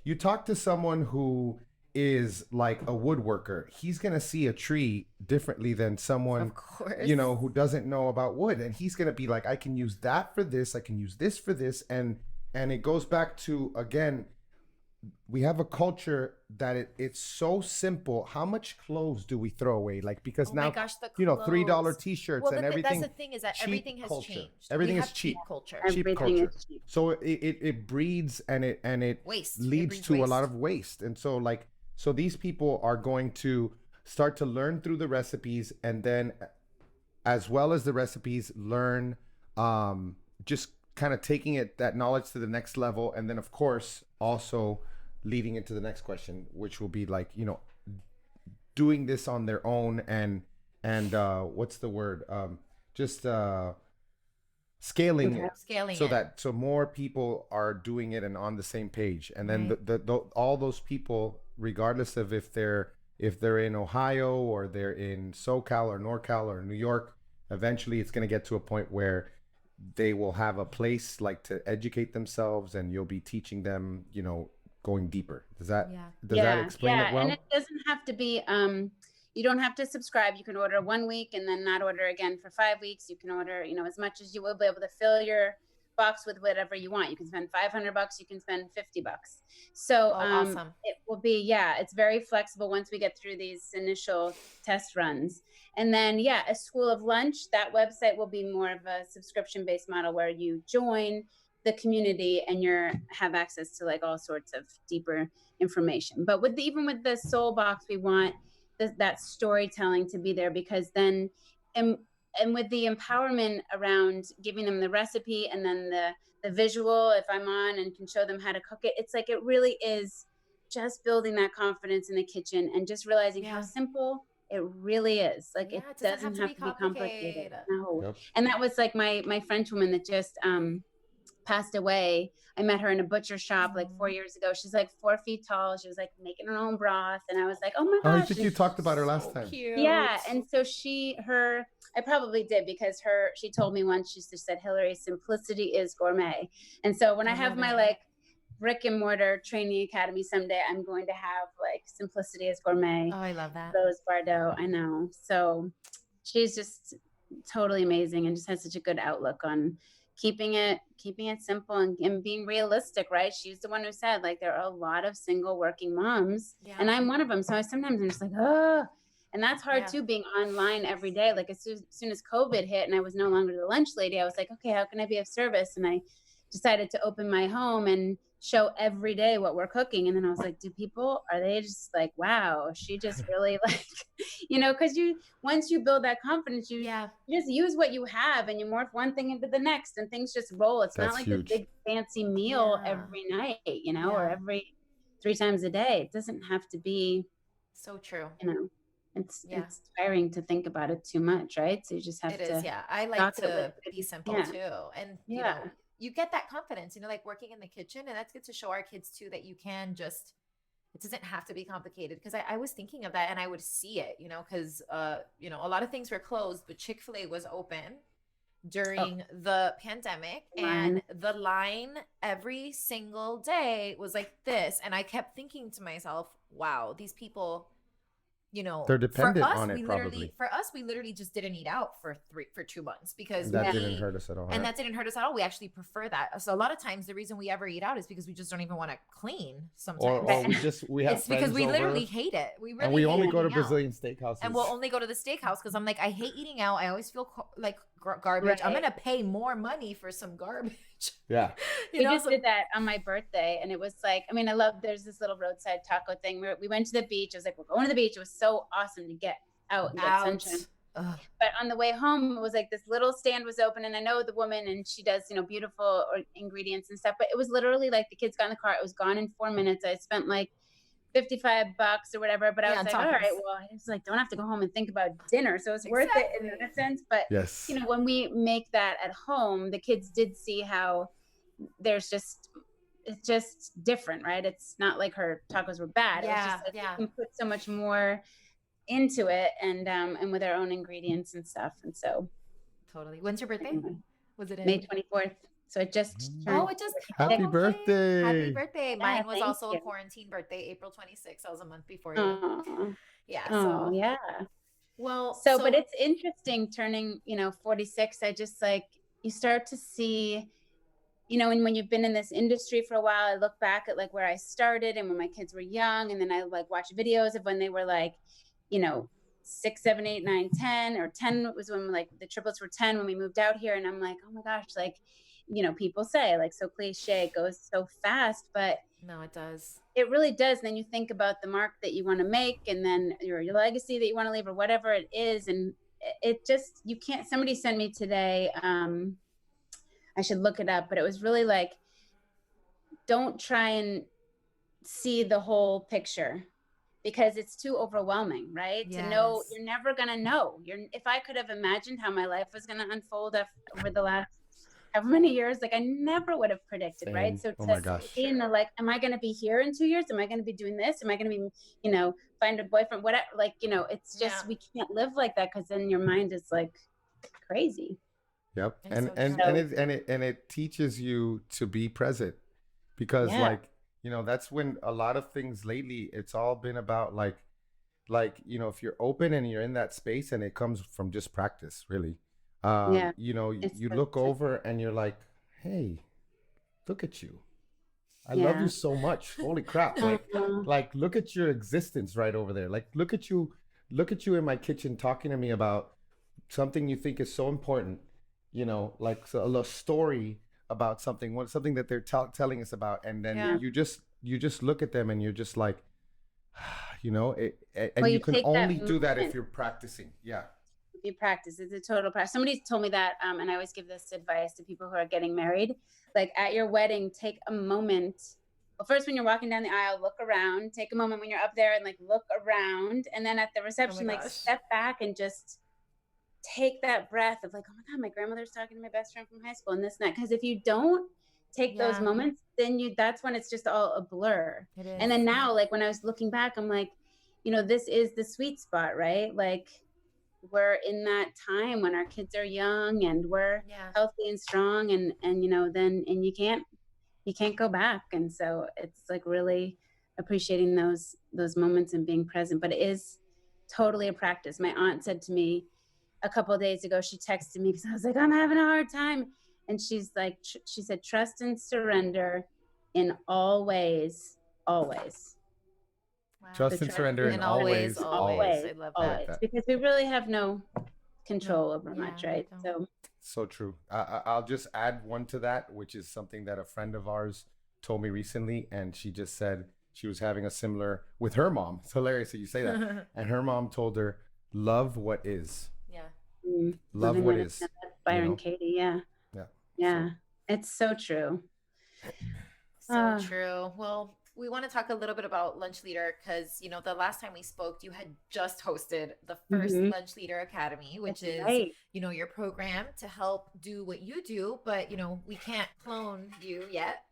you talk to someone who is like a woodworker, he's going to see a tree differently than someone, of course, who doesn't know about wood. And he's going to be like, I can use that for this. I can use this for this. And it goes back to, again, we have a culture that it's so simple. How much clothes do we throw away? Like, because now, $3 t-shirts and everything. That's the thing, is that everything has changed. Everything is cheap culture. Cheap culture. Cheap. So it breeds and it leads to a lot of waste. And so so these people are going to start to learn through the recipes, and then as well as the recipes, learn just kind of taking that knowledge to the next level. And then of course, also leading into the next question, which will be like, doing this on their own and what's the word? Scaling it. So more people are doing it and on the same page. And then all those people, regardless of if they're in Ohio or they're in SoCal or NorCal or New York, eventually it's going to get to a point where they will have a place like to educate themselves, and you'll be teaching them, going deeper. Does that explain it well? And it doesn't have to be, you don't have to subscribe. You can order 1 week and then not order again for 5 weeks. You can order, as much as you will be able to fill your box with whatever you want. You can spend $500, you can spend $50. So awesome. It will be, it's very flexible once we get through these initial test runs. And then, a School of Lunch, that website will be more of a subscription-based model where you join the community and have access to like all sorts of deeper information. But even with the Soul Box, we want that storytelling to be there, because then, and with the empowerment around giving them the recipe and then the visual, if I'm on and can show them how to cook it, it's like, it really is just building that confidence in the kitchen and just realizing how simple it really is. Like, it doesn't have to be complicated. No. Yep. And that was like my French woman that just passed away. I met her in a butcher shop like 4 years ago. She's like 4 feet tall. She was like making her own broth. And I was like, oh my gosh. I think you talked about her last time. Cute. Yeah. And so I probably did, because she told me once, she just said, Hilary, simplicity is gourmet. And so when I have my like brick and mortar training academy someday, I'm going to have like simplicity is gourmet. Oh, I love that. Rose Bardot. I know. So she's just totally amazing and just has such a good outlook on keeping it simple and being realistic, right? She's the one who said, like, there are a lot of single working moms, and I'm one of them. So sometimes I'm just like, oh, and that's hard too, being online every day. Like, as soon as COVID hit and I was no longer the lunch lady, I was like, okay, how can I be of service? And I decided to open my home and show every day what we're cooking. And then I was like, are they just like, wow, she just really like, because once you build that confidence, you just use what you have and you morph one thing into the next and things just roll. It's not like a big fancy meal every night, or every 3 times a day. It doesn't have to be, so true. It's tiring to think about it too much, right? So you just have to. Yeah. I like to be simple too. And, you get that confidence, like working in the kitchen, and that's good to show our kids too, that you can just, it doesn't have to be complicated. Because I was thinking of that, and I would see it, because, a lot of things were closed, but Chick-fil-A was open during the pandemic, and the line every single day was like this. And I kept thinking to myself, wow, these people, they're dependent on it. For us, we literally just didn't eat out for 2 months because that didn't hurt us at all. And that didn't hurt us at all. We actually prefer that. So a lot of times the reason we ever eat out is because we just don't even want to clean sometimes. Or we have it's because we literally hate it. We only go to Brazilian steakhouses. And we'll only go to the steakhouse because I'm like, I hate eating out. I always feel like garbage. Right. I'm going to pay more money for some garbage. Yeah. We just did that on my birthday, and it was like, I love, there's this little roadside taco thing where we went to the beach. I was like, we're going to the beach. It was so awesome to get out and get sunshine. Ugh. But on the way home, it was like this little stand was open, and I know the woman, and she does, beautiful ingredients and stuff, but it was literally like the kids got in the car. It was gone in 4 minutes. I spent like $55 or whatever, but I was like, all right, well, I was like, don't have to go home and think about dinner. So it's worth it in a sense. But, yes, when we make that at home, the kids did see how it's just different, right? It's not like her tacos were bad. Yeah, it was just like you can put so much more into it, and with our own ingredients and stuff. And so totally. When's your birthday? Was it in May 24th? So it just turned. Happy birthday. Happy birthday. Mine was also a quarantine birthday, April 26th. I was a month before you. Yeah. So yeah. Well, but it's interesting turning, 46. I just you start to see, and when you've been in this industry for a while, I look back at where I started and when my kids were young, and then I watch videos of when they were 6, 7, 8, 9, 10, or 10 was when the triplets were 10 when we moved out here. And I'm like, oh my gosh, people say so cliche, it goes so fast, but no, it does. It really does. And then you think about the mark that you want to make, and then your legacy that you want to leave, or whatever it is. And it just, you can't, somebody sent me today, I should look it up, but it was really don't try and see the whole picture, because it's too overwhelming, right? Yes. To know, you're never going to know. If I could have imagined how my life was going to unfold over the last however many years, I never would have predicted. Same. Right? So my gosh. In am I going to be here in 2 years? Am I going to be doing this? Am I going to be, find a boyfriend? Whatever, it's just, we can't live like that, because then your mind is crazy. Yep. And it teaches you to be present, because that's when a lot of things lately, it's all been about if you're open and you're in that space, and it comes from just practice, really. You look over and you're like, hey, look at you. I love you so much. Holy crap. Look at your existence right over there. Look at you in my kitchen talking to me about something you think is so important, a little story about something that they're telling us about. And then you just look at them and you're just like, and you can only do that if you're practicing. Yeah. You practice. It's a total practice. Somebody told me that, and I always give this advice to people who are getting married. At your wedding, take a moment. Well, first, when you're walking down the aisle, look around. Take a moment when you're up there and look around. And then at the reception, step back and just take that breath of oh my God, my grandmother's talking to my best friend from high school, and this and that. Because if you don't take those moments, then that's when it's just all a blur. It is. And then now, when I was looking back, I'm this is the sweet spot, right? We're in that time when our kids are young and we're healthy and strong, and you can't go back. And so it's really appreciating those moments and being present. But it is totally a practice. My aunt said to me a couple of days ago, she texted me because I was I'm having a hard time. And she's she said, trust and surrender in all ways, always. Wow. Trust and surrender in all ways. I love that. Because we really have no control over much, right? So true. I'll just add one to that, which is something that a friend of ours told me recently. And she just said she was having a similar with her mom. It's hilarious that you say that. And her mom told her, love what is. Yeah. Love what is. Byron Katie. Yeah. Yeah. Yeah. It's so true. So true. Well, we want to talk a little bit about Lunch Leader because, you know, the last time we spoke, you had just hosted the first Lunch Leader Academy, which is, you know, your program to help do what you do, but, you know, we can't clone you yet.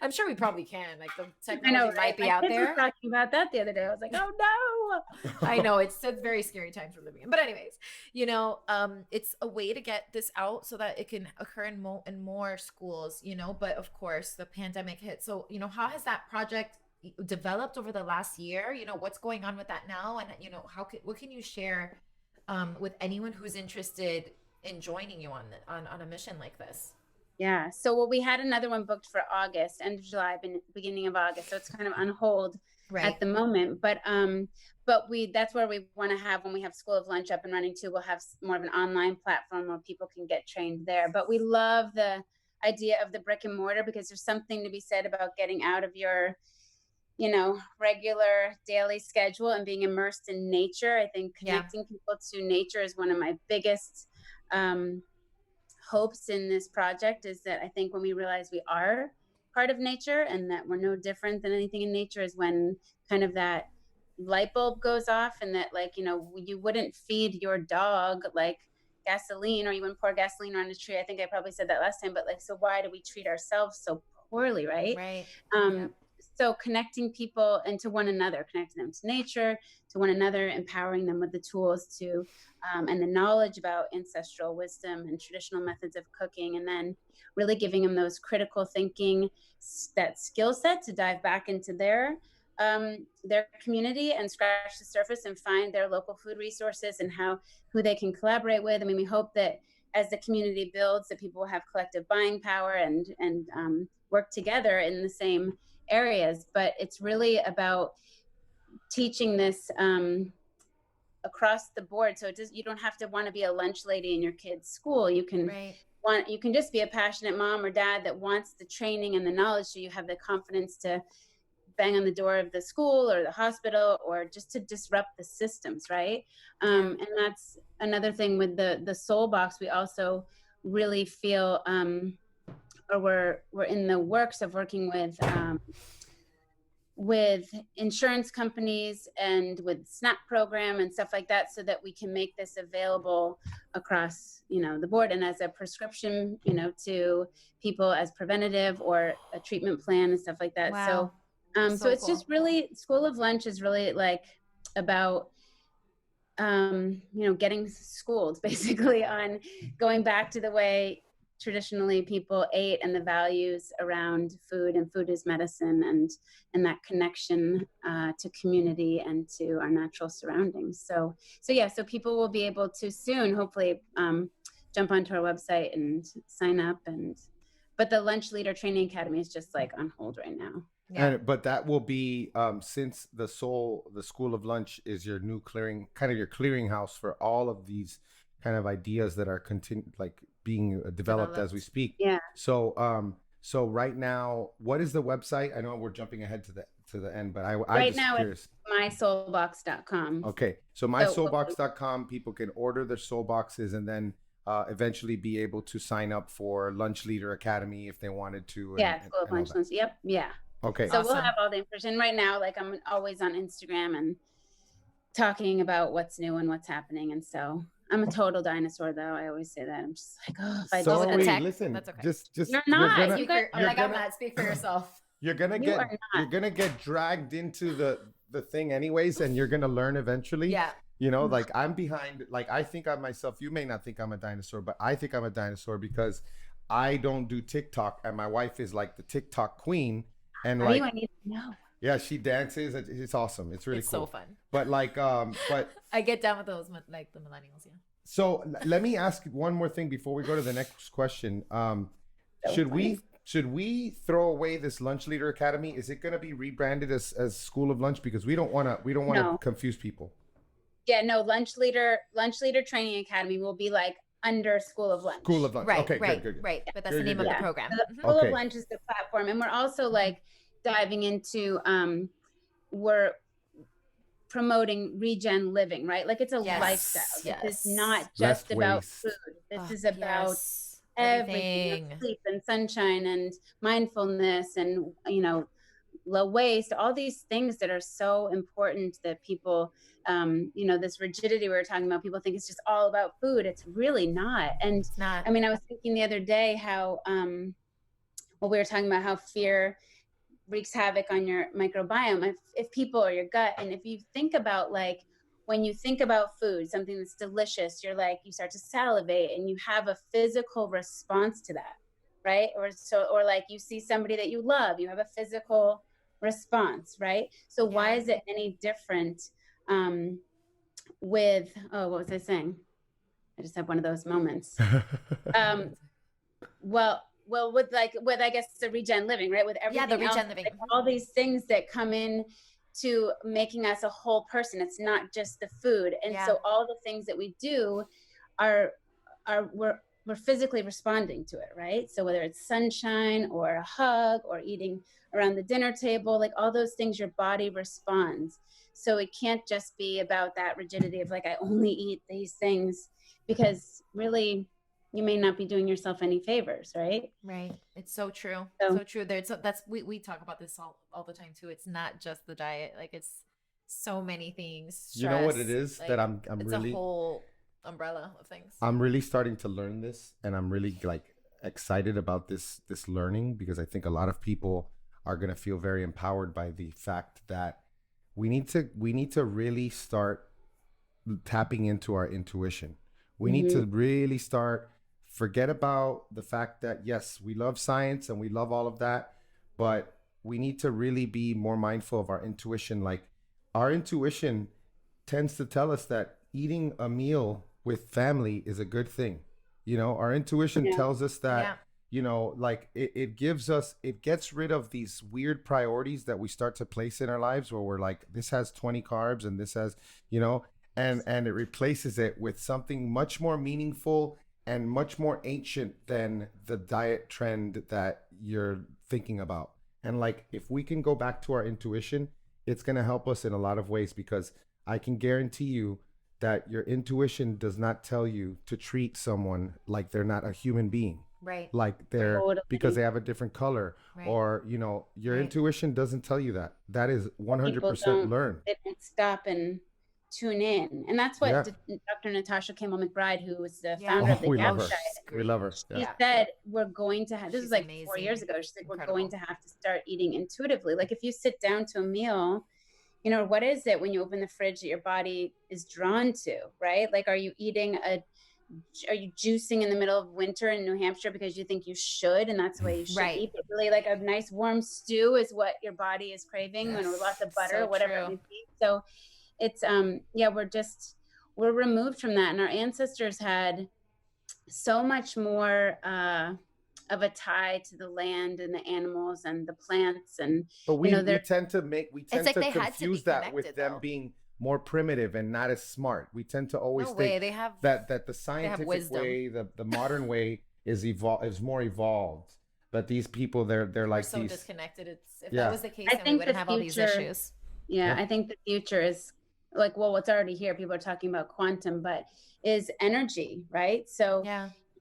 I'm sure we probably can. Like the technology might be out there. I was talking about that the other day. I was like, oh no. I know it's very scary times we're living in. But anyways, you know, it's a way to get this out so that it can occur in more schools, you know, but of course the pandemic hit. So, you know, how has that project developed over the last year? You know, what's going on with that now? And, you know, what can you share with anyone who's interested in joining you on a mission like this? Yeah. So we had another one booked for August, end of July, beginning of August. So it's kind of on hold at the moment. But that's where we want to have, when we have School of Lunch up and running too, we'll have more of an online platform where people can get trained there. But we love the idea of the brick and mortar because there's something to be said about getting out of your, you know, regular daily schedule and being immersed in nature. I think connecting people to nature is one of my biggest hopes in this project, is that I think when we realize we are part of nature and that we're no different than anything in nature is when kind of that light bulb goes off, and that, like, you know, you wouldn't feed your dog like gasoline, or you wouldn't pour gasoline on a tree. I think I probably said that last time, but like, so why do we treat ourselves so poorly, right? So connecting people and to one another, connecting them to nature, to one another, empowering them with the tools to and the knowledge about ancestral wisdom and traditional methods of cooking, and then really giving them those critical thinking, that skill set to dive back into their community and scratch the surface and find their local food resources and who they can collaborate with. I mean, we hope that as the community builds, that people will have collective buying power and work together in the same areas. But it's really about teaching this across the board. So you don't have to want to be a lunch lady in your kid's school. You can you can just be a passionate mom or dad that wants the training and the knowledge, so you have the confidence to bang on the door of the school or the hospital, or just to disrupt the systems, right? And that's another thing with the Soul Box. We also really feel, or we're in the works of working with insurance companies and with SNAP program and stuff like that, so that we can make this available across, you know, the board, and as a prescription, you know, to people as preventative or a treatment plan and stuff like that. Wow. So it's cool. Just really, School of Lunch is really like about, you know, getting schooled basically on going back to the way traditionally people ate and the values around food, and food is medicine, and that connection to community and to our natural surroundings. So people will be able to soon, hopefully, jump onto our website and sign up. But the Lunch Leader Training Academy is just like on hold right now. Yeah. But that will be since the School of Lunch is your new your clearinghouse for all of these kind of ideas that are being developed as we speak. Yeah. So right now, what is the website? I know we're jumping ahead to the end, but right now it's mysoulbox.com. Okay, so mysoulbox.com. People can order their soul boxes and then eventually be able to sign up for Lunch Leader Academy if they wanted to. School of Lunch. Yep. Yeah. Okay. So we'll have all the information right now. Like, I'm always on Instagram and talking about what's new and what's happening. And so I'm a total dinosaur, though. I always say that. I'm just like, oh, if I do listen, that's okay. Just you're not. I'm not. Speak for yourself. You're gonna get dragged into the thing anyways, and you're gonna learn eventually. Yeah. You know, like, I'm behind. Like, I think of myself. You may not think I'm a dinosaur, but I think I'm a dinosaur because I don't do TikTok, and my wife is like the TikTok queen. And I need to know. Yeah, she dances. It's awesome. It's really cool. It's so fun. But but I get down with those, like the millennials. Yeah. So let me ask one more thing before we go to the next question. Should we throw away this Lunch Leader Academy? Is it going to be rebranded as School of Lunch? Because we don't want to confuse people. Yeah, no. Lunch Leader Training Academy will be like under School of Lunch. School of Lunch. Right, okay, right, good. Right. But that's the name of the program. So the School of Lunch is the platform, and we're also like diving into we're promoting regen living, right? Like, it's a lifestyle. Yes. This is not just about food. This is about everything. Sleep and sunshine and mindfulness and, you know, low waist, all these things that are so important that people, this rigidity we were talking about, people think it's just all about food. It's really not. And It's not. I mean, I was thinking the other day how, we were talking about how fear wreaks havoc on your microbiome, if people or your gut. And if you think about, like, when you think about food, something that's delicious, you start to salivate and you have a physical response to that, right? Or like you see somebody that you love, you have a physical response, right? So why is it any different with, what was I saying? I just have one of those moments. With I guess the regen living, right? With everything the regen else, living, like all these things that come in to making us a whole person. It's not just the food. And so all the things that we do we're physically responding to it, right? So whether it's sunshine or a hug or eating around the dinner table, like all those things, your body responds. So it can't just be about that rigidity of like, I only eat these things, because really you may not be doing yourself any favors, right? Right. It's so true. So true. We talk about this all the time too. It's not just the diet. Like, it's so many things. Stress, you know what it is, like, that I'm it's really, a whole umbrella of things. I'm really starting to learn this, and I'm really like excited about this learning, because I think a lot of people are going to feel very empowered by the fact that we need to really start tapping into our intuition. We need to really forget about the fact that, yes, we love science and we love all of that, but we need to really be more mindful of our intuition. Like, our intuition tends to tell us that eating a meal with family is a good thing. Our intuition tells us that, like it gets rid of these weird priorities that we start to place in our lives, where we're like, this has 20 carbs and this has, and it replaces it with something much more meaningful and much more ancient than the diet trend that you're thinking about. And like, if we can go back to our intuition, it's going to help us in a lot of ways, because I can guarantee you that your intuition does not tell you to treat someone like they're not a human being. Right. Like they're, because they have a different color, right. Or, your intuition doesn't tell you that. That is 100% learned. They don't stop and tune in. And that's what Dr. Natasha Campbell McBride, who was the founder of the GAP diet. We love her. She said, we're going to have, this was like amazing. 4 years ago. She's like, incredible. We're going to have to start eating intuitively. Like, if you sit down to a meal, what is it when you open the fridge that your body is drawn to, right? Like, are you juicing in the middle of winter in New Hampshire because you think you should, and that's the way you should eat? But really, like, a nice warm stew is what your body is craving, when with lots of butter, or whatever it may be. So it's, we're removed from that. And our ancestors had so much more of a tie to the land and the animals and the plants. But we tend to confuse that with them being more primitive and not as smart. We tend to always think that the scientific way, the modern way is more evolved. But these people, they're like, so disconnected. If that was the case, then we wouldn't have all these issues. I think the future is like, well, what's already here, people are talking about quantum, but is energy, right? So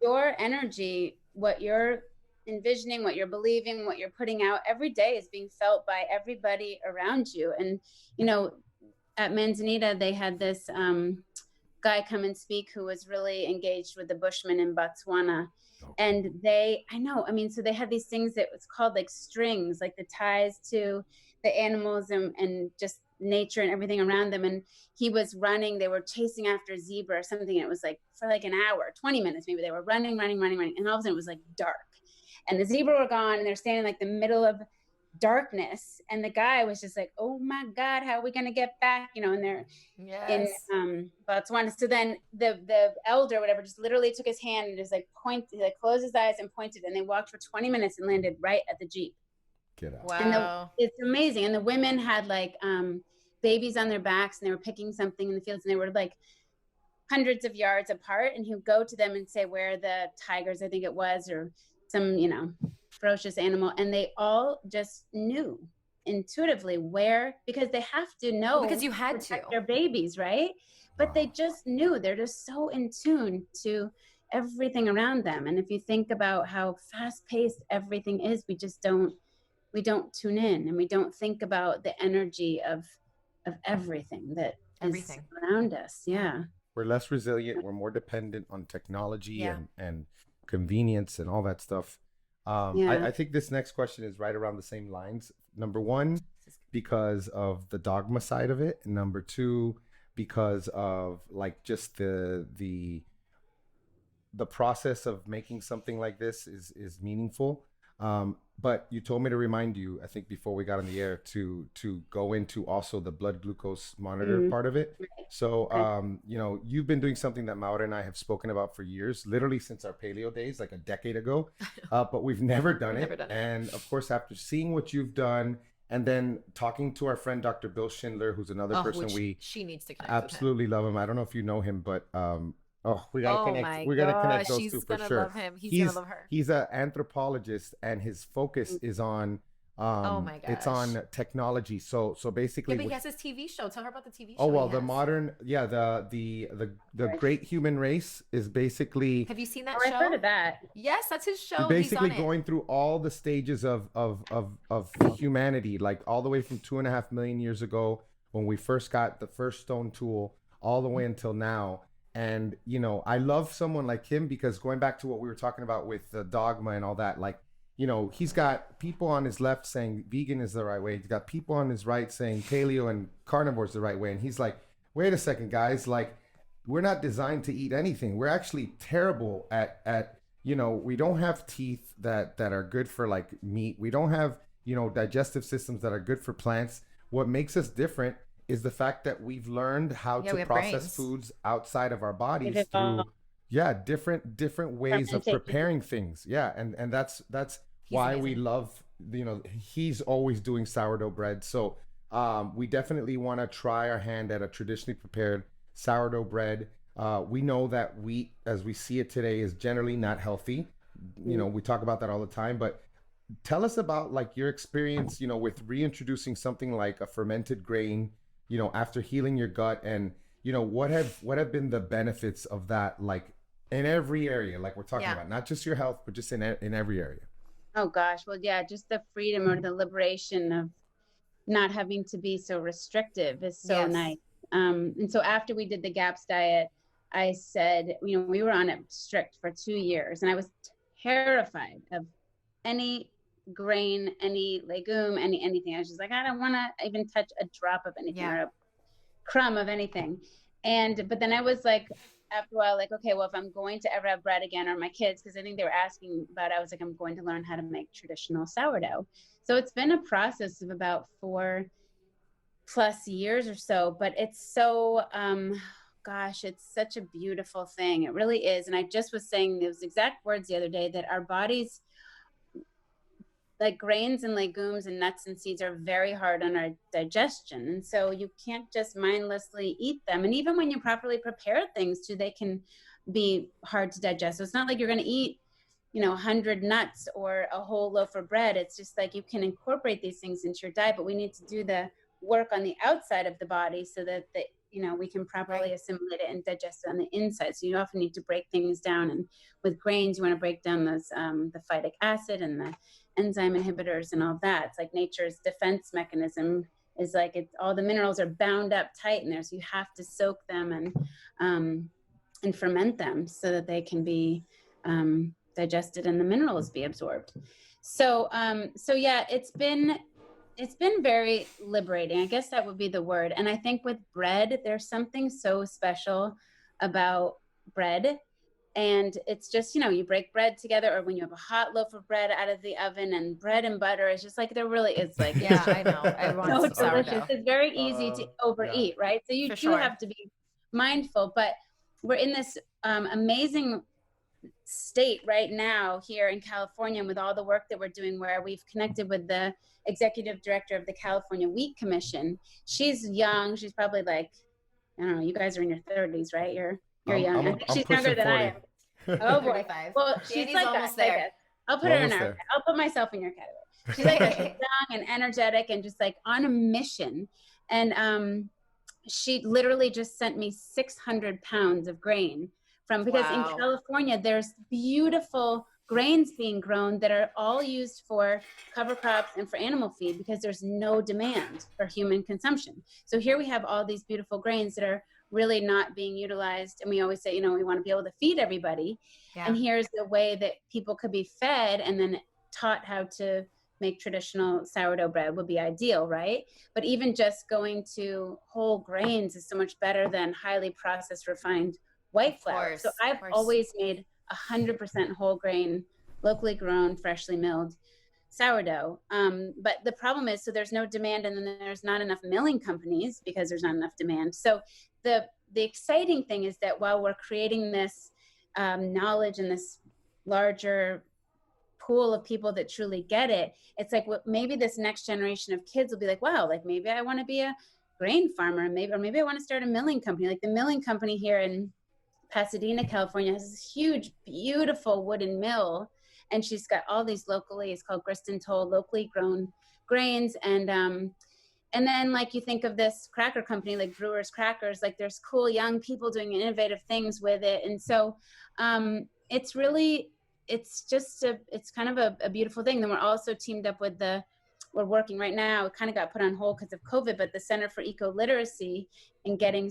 your energy, what you're envisioning, what you're believing, what you're putting out every day is being felt by everybody around you. And, at Manzanita, they had this guy come and speak who was really engaged with the Bushmen in Botswana. And so they had these things that was called like strings, like the ties to the animals and just nature and everything around them. And he was running, they were chasing after a zebra or something. And it was like for like an hour, 20 minutes, maybe. They were running. And all of a sudden it was like dark, and the zebra were gone, and they're standing like the middle of darkness. And the guy was just like, oh my God, how are we going to get back? And they're in Botswana. So then the elder, whatever, just literally took his hand and just like pointed, like closed his eyes and pointed. And they walked for 20 minutes and landed right at the Jeep. Get out. Wow. It's amazing. And the women had like babies on their backs, and they were picking something in the fields, and they were like hundreds of yards apart. And he would go to them and say, where are the tigers, I think it was, or some, ferocious animal. And they all just knew intuitively because they have to know, because you had to their babies, right? But they just knew. They're just so in tune to everything around them. And if you think about how fast paced everything is, we just don't tune in, and we don't think about the energy of everything that is around us. Yeah. We're less resilient. We're more dependent on technology and convenience and all that stuff. I think this next question is right around the same lines. Number one, because of the dogma side of it. And number two, because of like just the process of making something like this is meaningful. But you told me to remind you, I think before we got on the air, to go into also the blood glucose monitor part of it. So, you know, you've been doing something that Maura and I have spoken about for years, literally since our paleo days, like a decade ago, but we've never done it. And of course, after seeing what you've done, and then talking to our friend, Dr. Bill Schindler, who's another person she needs to connect absolutely with him. love him. I don't know if you know him, but we gotta connect. We gotta connect those two for sure. Love him. He's gonna love her. He's an anthropologist, and his focus is on oh my gosh, it's on technology. So basically, but he has his TV show. Tell her about the TV show. Oh well, the modern, the Great Human Race is basically. Have you seen that show? I've heard of that. Yes, that's his show. Basically, going through all the stages of humanity, like all the way from 2.5 million years ago when we first got the first stone tool, all the way until now. And, you know, I love someone like him because going back to what we were talking about with the dogma and all that, like, you know, he's got people on his left saying vegan is the right way. He's got people on his right saying paleo and carnivore is the right way. And he's like, wait a second, guys, like, we're not designed to eat anything. We're actually terrible at you know, we don't have teeth that are good for like meat. We don't have, you know, digestive systems that are good for plants. What makes us different is the fact that we've learned how to process foods outside of our bodies through different ways of preparing things. And that's why amazing. We love, you know, he's always doing sourdough bread. So we definitely want to try our hand at a traditionally prepared sourdough bread. We know that wheat, as we see it today, is generally not healthy. You know, we talk about that all the time, but tell us about like your experience, you know, with reintroducing something like a fermented grain, you know, after healing your gut, and, you know, what have been the benefits of that, like in every area, like we're talking about, not just your health, but just in every area. Oh gosh. Well, yeah, just the freedom or the liberation of not having to be so restrictive is so nice. And so after we did the GAPS diet, I said, you know, we were on it strict for 2 years, and I was terrified of any grain, any legume, anything. I was just like, I don't want to even touch a drop of anything or a crumb of anything. But then I was like, after a while, like, okay, well, if I'm going to ever have bread again, or my kids, because I think they were asking about it, I was like, I'm going to learn how to make traditional sourdough. So it's been a process of about 4+ years or so, but it's so, gosh, it's such a beautiful thing. It really is. And I just was saying those exact words the other day, that our bodies, like grains and legumes and nuts and seeds, are very hard on our digestion. And so you can't just mindlessly eat them. And even when you properly prepare things too, they can be hard to digest. So it's not like you're going to eat, you know, 100 nuts or a whole loaf of bread. It's just like you can incorporate these things into your diet, but we need to do the work on the outside of the body so that you know, we can properly assimilate it and digest it on the inside. So you often need to break things down. And with grains, you want to break down those, the phytic acid and the enzyme inhibitors and all that. It's like nature's defense mechanism is like all the minerals are bound up tight in there. So you have to soak them and ferment them so that they can be digested and the minerals be absorbed. So yeah, it's been very liberating. I guess that would be the word. And I think with bread, there's something so special about bread. And it's just, you know, you break bread together, or when you have a hot loaf of bread out of the oven, and bread and butter is just like, there really is like, yeah, I know. Everyone's so delicious. It's very easy to overeat, right? So you do have to be mindful, but we're in this amazing state right now here in California, with all the work that we're doing, where we've connected with the executive director of the California Wheat Commission. She's young. She's probably like, I don't know, you guys are in your 30s, right? You're young. I think she's younger than 40. I am. Oh boy. Well, she's like almost there. I'll put her in our, I'll put myself in your category. She's like she's young and energetic and just like on a mission. And she literally just sent me 600 pounds of grain because in California, there's beautiful grains being grown that are all used for cover crops and for animal feed because there's no demand for human consumption. So here we have all these beautiful grains that are really not being utilized. And we always say, we want to be able to feed everybody. Yeah. And here's the way that people could be fed and then taught how to make traditional sourdough bread would be ideal, right? But even just going to whole grains is so much better than highly processed, refined white flour. So I've always made 100% whole grain, locally grown, freshly milled sourdough. But the problem is, so there's no demand, and then there's not enough milling companies because there's not enough demand. So the exciting thing is that while we're creating this knowledge and this larger pool of people that truly get it, it's like maybe this next generation of kids will be like, wow, like maybe I want to be a grain farmer, maybe I want to start a milling company. Like the milling company here in Pasadena, California has this huge, beautiful wooden mill, and she's got all these locally, it's called grist and toll, locally grown grains. And then like you think of this cracker company like Brewers Crackers, like there's cool young people doing innovative things with it. And so it's really, it's kind of a beautiful thing. Then we're also teamed up with we're working right now, it kind of got put on hold because of COVID, but the Center for Eco Literacy and getting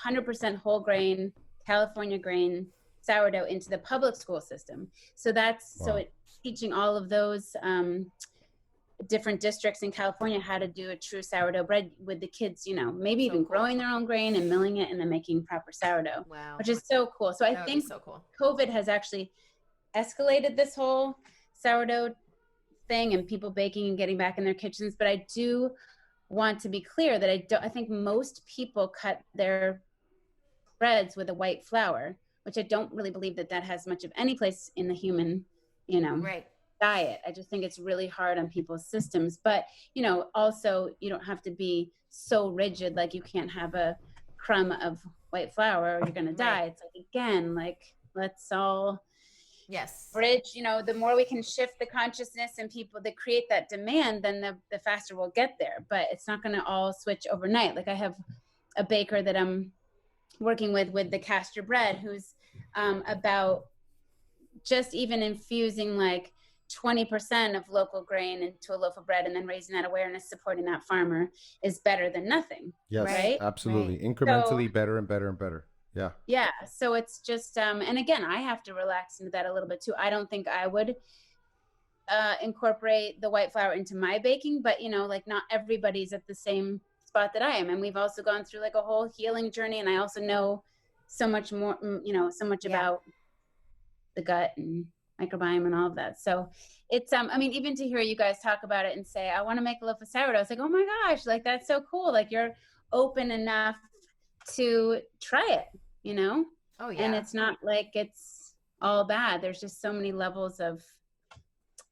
100% whole grain, California grain sourdough into the public school system. So so it's teaching all of those different districts in California how to do a true sourdough bread with the kids, maybe even growing their own grain and milling it and then making proper sourdough, which is so cool. So I think so cool. COVID has actually escalated this whole sourdough thing and people baking and getting back in their kitchens. But I do want to be clear that I think most people cut their breads with a white flour, which I don't really believe that has much of any place in the human, diet. I just think it's really hard on people's systems. But, also you don't have to be so rigid, like you can't have a crumb of white flour or you're going to die. It's like, again, like let's all bridge, the more we can shift the consciousness and people that create that demand, then the faster we'll get there. But it's not going to all switch overnight. Like I have a baker that I'm working with the Castor bread, who's about just even infusing like 20% of local grain into a loaf of bread and then raising that awareness, supporting that farmer is better than nothing. Yes, right? Absolutely. Right. Incrementally better and better and better. Yeah. Yeah. So it's just, and again, I have to relax into that a little bit too. I don't think I would incorporate the white flour into my baking, but like not everybody's at the same spot that I am. And we've also gone through like a whole healing journey. And I also know so much more, so much about the gut and microbiome and all of that. So it's, even to hear you guys talk about it and say, I want to make a loaf of sourdough. It's like, oh my gosh, like that's so cool. Like you're open enough to try it, Oh yeah. And it's not like it's all bad. There's just so many levels of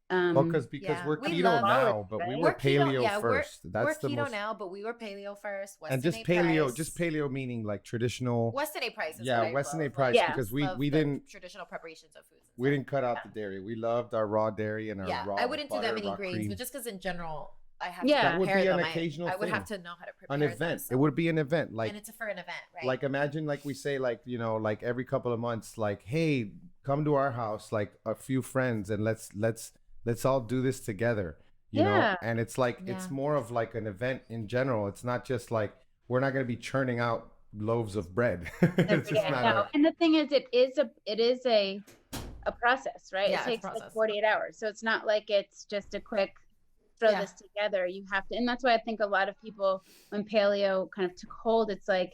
because we're keto now, but we were paleo first. We're keto now, but we were paleo first. And just paleo meaning like traditional Western A price. Western A price, because we didn't traditional preparations of foods. We didn't cut out the dairy. We loved our raw dairy and our raw. I wouldn't do that many grains, but just because in general I have to prepare them. I would have to know how to prepare an event. It would be an event, like, and it's for an event, right? Like imagine, like we say, like like every couple of months, like, hey, come to our house, like a few friends, and let's all do this together, you know. And it's like it's more of like an event in general. It's not just like we're not going to be churning out loaves of bread. It's just not and the thing is, it is a process, right? It takes like 48 hours, so it's not like it's just a quick throw this together. You have to, and that's why I think a lot of people, when paleo kind of took hold, it's like,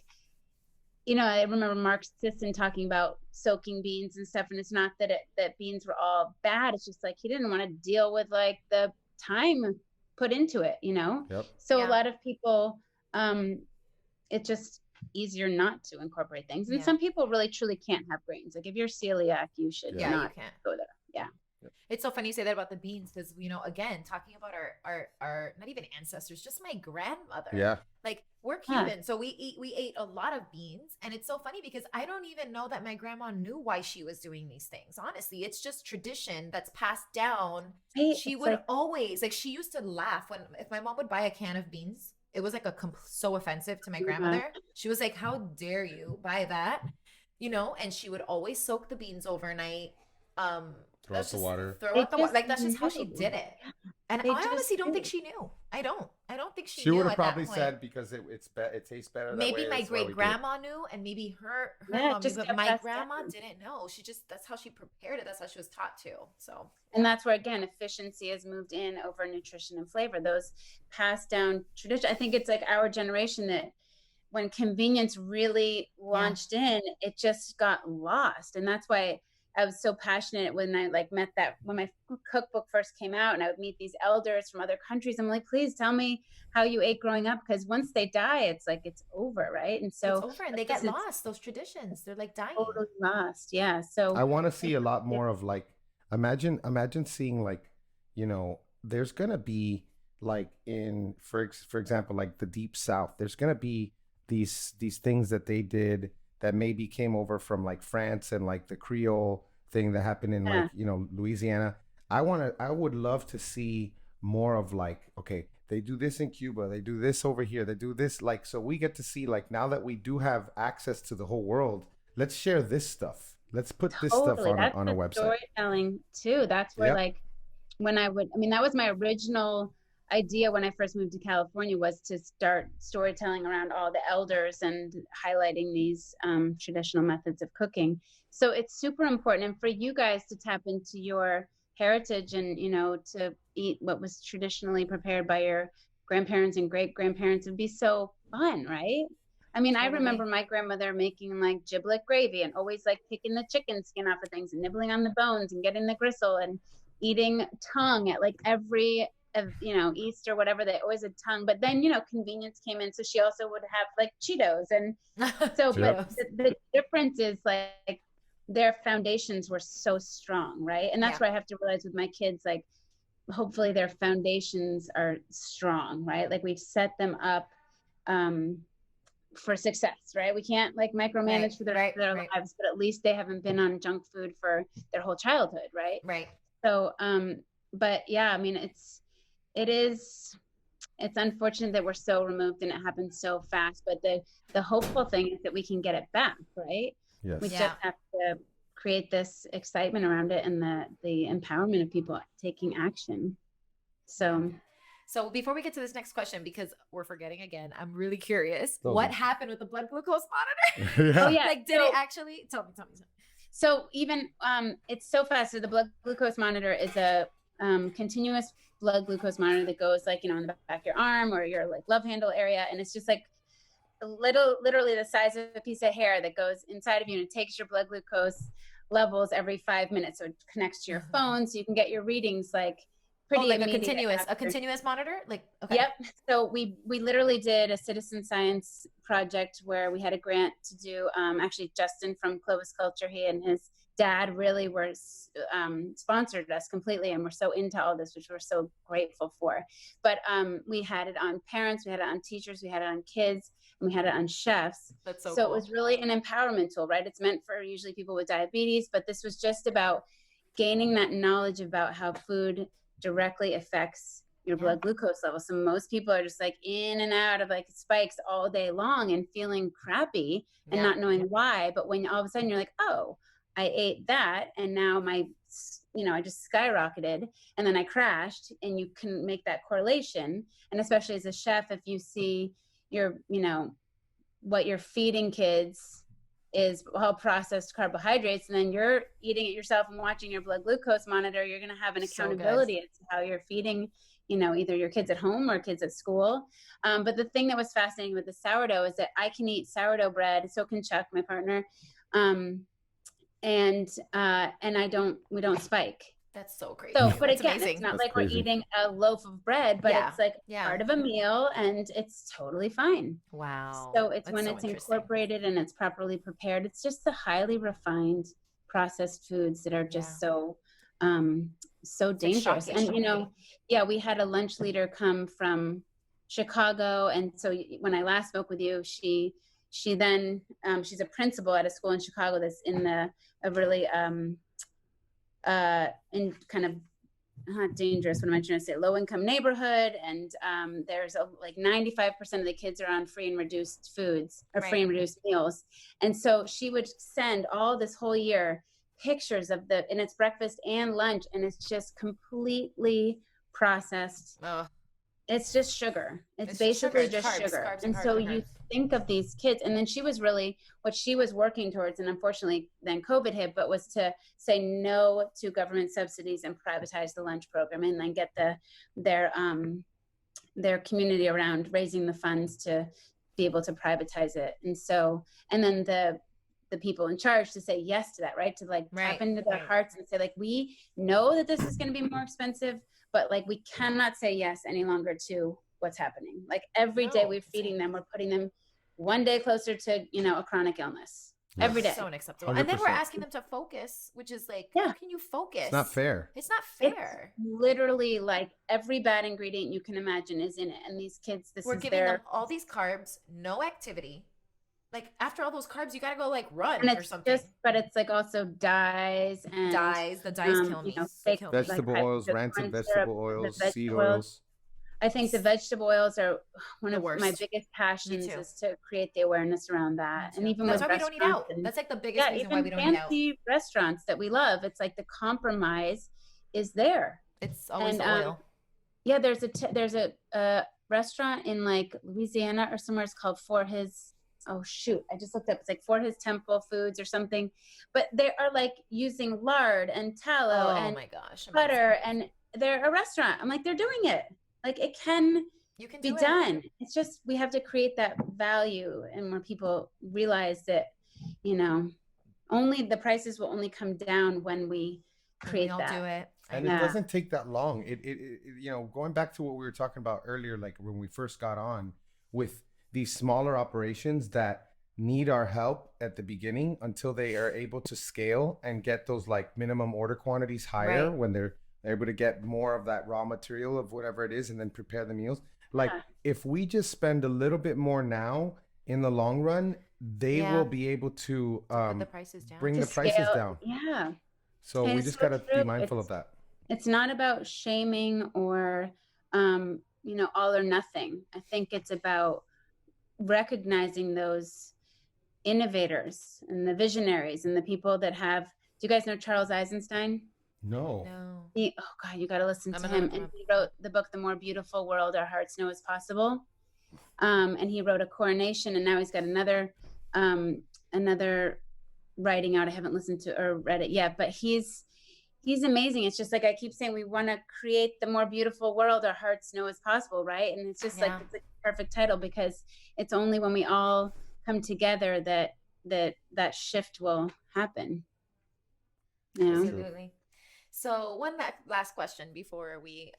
I remember Mark Sisson talking about soaking beans and stuff, and it's not that beans were all bad. It's just like he didn't want to deal with like the time put into it, So a lot of people, it's just easier not to incorporate things, and some people really truly can't have grains. Like if you're celiac, you should not go there. Yeah. It's so funny you say that about the beans, because again, talking about our not even ancestors, just my grandmother. Yeah. Like we're Cuban, so we ate a lot of beans, and it's so funny because I don't even know that my grandma knew why she was doing these things. Honestly, it's just tradition that's passed down. She would always, like, she used to laugh if my mom would buy a can of beans. It was like so offensive to my grandmother. She was like, "How dare you buy that?" And she would always soak the beans overnight. throw out the water. Throw out the water. Like, that's just how she did it. And I honestly don't think she knew. I don't think she knew. She would have probably said because it tastes better. That maybe way, my great grandma knew, and maybe her mom knew, but my grandma didn't know. That's how she prepared it. That's how she was taught to. So, and that's where, again, efficiency has moved in over nutrition and flavor. Those passed down tradition. I think it's like our generation that when convenience really launched in, it just got lost. And that's why I was so passionate when I met when my cookbook first came out, and I would meet these elders from other countries. I'm like, please tell me how you ate growing up, because once they die, it's like it's over, right? And so it's over, and they get lost. Those traditions, they're like dying. Totally lost. Yeah. So I want to see a lot more of like, imagine seeing like, there's gonna be like in for example, like the Deep South, there's gonna be these things that they did that maybe came over from like France and like the Creole thing that happened in like, Louisiana. I would love to see more of like, okay, they do this in Cuba, they do this over here, they do this, like, so we get to see, like, now that we do have access to the whole world, let's share this stuff. Let's put this stuff on a website. Storytelling too. That's where that was my original idea when I first moved to California, was to start storytelling around all the elders and highlighting these traditional methods of cooking. So it's super important. And for you guys to tap into your heritage and, to eat what was traditionally prepared by your grandparents and great grandparents would be so fun, right? I mean, totally. I remember my grandmother making like giblet gravy and always like picking the chicken skin off of things and nibbling on the bones and getting the gristle and eating tongue at like every Easter, whatever, they always had tongue. But then, convenience came in. So she also would have like Cheetos. And so, but the difference is like their foundations were so strong, right? And that's where I have to realize with my kids, like, hopefully their foundations are strong, right? Like we've set them up for success, right? We can't like micromanage for their lives, but at least they haven't been on junk food for their whole childhood, right? Right. So, but yeah, I mean, it's unfortunate that we're so removed and it happens so fast, but the hopeful thing is that we can get it back, right? Yes. We just have to create this excitement around it and the empowerment of people taking action. So before we get to this next question, because we're forgetting again, I'm really curious, what happened with the blood glucose monitor? Oh yeah. Like, did it actually? Tell me. So even, it's so fast. So the blood glucose monitor is a continuous blood glucose monitor that goes like, in the back of your arm or your like love handle area. And it's just like literally the size of a piece of hair that goes inside of you, and it takes your blood glucose levels every 5 minutes. So it connects to your phone, so you can get your readings like pretty like a continuous monitor. Like, okay. Yep. So we literally did a citizen science project where we had a grant to do, actually Justin from Clovis Culture, he and his dad really were sponsored us completely, and we're so into all this, which we're so grateful for. But we had it on parents, we had it on teachers, we had it on kids, and we had it on chefs. That's so cool. It was really an empowerment tool, right? It's meant for usually people with diabetes, but this was just about gaining that knowledge about how food directly affects your blood glucose level. So most people are just like in and out of like spikes all day long and feeling crappy and not knowing why. But when all of a sudden you're like, oh, I ate that and now my, I just skyrocketed and then I crashed, and you can make that correlation. And especially as a chef, if you see your, what you're feeding kids is all processed carbohydrates, and then you're eating it yourself and watching your blood glucose monitor, you're going to have an accountability as to how you're feeding, either your kids at home or kids at school. But the thing that was fascinating with the sourdough is that I can eat sourdough bread, so can Chuck, my partner, and we don't spike. That's so crazy. So, but That's again, amazing. It's not That's like crazy. we're eating a loaf of bread, but it's like part of a meal, and it's totally fine. Wow. So it's That's when so it's incorporated and it's properly prepared. It's just the highly refined processed foods that are just so dangerous. And we had a lunch leader come from Chicago, and so when I last spoke with you, she then she's a principal at a school in Chicago that's in a really in kind of not dangerous, what am I trying to say, low income neighborhood, and there's like 95% of the kids are on free and reduced foods or free and reduced meals. And so she would send all this whole year pictures of and it's breakfast and lunch, and it's just completely processed. Oh. It's just sugar. It's basically just sugar. And so you think of these kids, and then she was really, what she was working towards, and unfortunately then COVID hit, but was to say no to government subsidies and privatize the lunch program, and then get their community around raising the funds to be able to privatize it. And so, and then the people in charge to say yes to that, right? To like tap into their hearts and say, like, we know that this is going to be more expensive, but like, we cannot say yes any longer to what's happening. Like every day we're feeding them, we're putting them one day closer to, a chronic illness. Yes. Every day. So unacceptable. 100%. And then we're asking them to focus, which is like, how can you focus? It's not fair. It's not fair. It's literally like every bad ingredient you can imagine is in it. And these kids, we're giving them all these carbs, no activity. Like after all those carbs, you got to go like run or something. But it's like also dyes. The dyes kill me. Vegetable oils, rancid vegetable oils, seed oils. I think the vegetable oils are one of my biggest passions, is to create the awareness around that. And even that's why we don't eat out. That's like the biggest reason why we don't eat out. Fancy restaurants that we love, it's like the compromise is there. It's always the oil. Yeah, there's a restaurant in like Louisiana or somewhere. It's called For His. Oh shoot, I just looked up. It's like For His Temple Foods or something. But they are like using lard and tallow and butter, and they're a restaurant. I'm like, they're doing it. Like it can be done. It's just we have to create that value, and where people realize that, only the prices will only come down when we create that. Do it. And it doesn't take that long. It going back to what we were talking about earlier, like when we first got on with these smaller operations that need our help at the beginning until they are able to scale and get those like minimum order quantities higher when they're able to get more of that raw material of whatever it is and then prepare the meals. Like if we just spend a little bit more now, in the long run, they will be able to bring the prices down. Yeah. So we just got to be mindful of that. It's not about shaming or, all or nothing. I think it's about recognizing those innovators and the visionaries and the people that have. Do you guys know Charles Eisenstein? No. Oh God, you got to listen to him. And he wrote the book, The More Beautiful World Our Hearts Know Is Possible. And he wrote A Coronation, and now he's got another writing out. I haven't listened to or read it yet, but he's amazing. It's just like I keep saying, we want to create the more beautiful world our hearts know is possible, right? And it's just like it's a perfect title, because it's only when we all come together that shift will happen. Absolutely. So one last question before we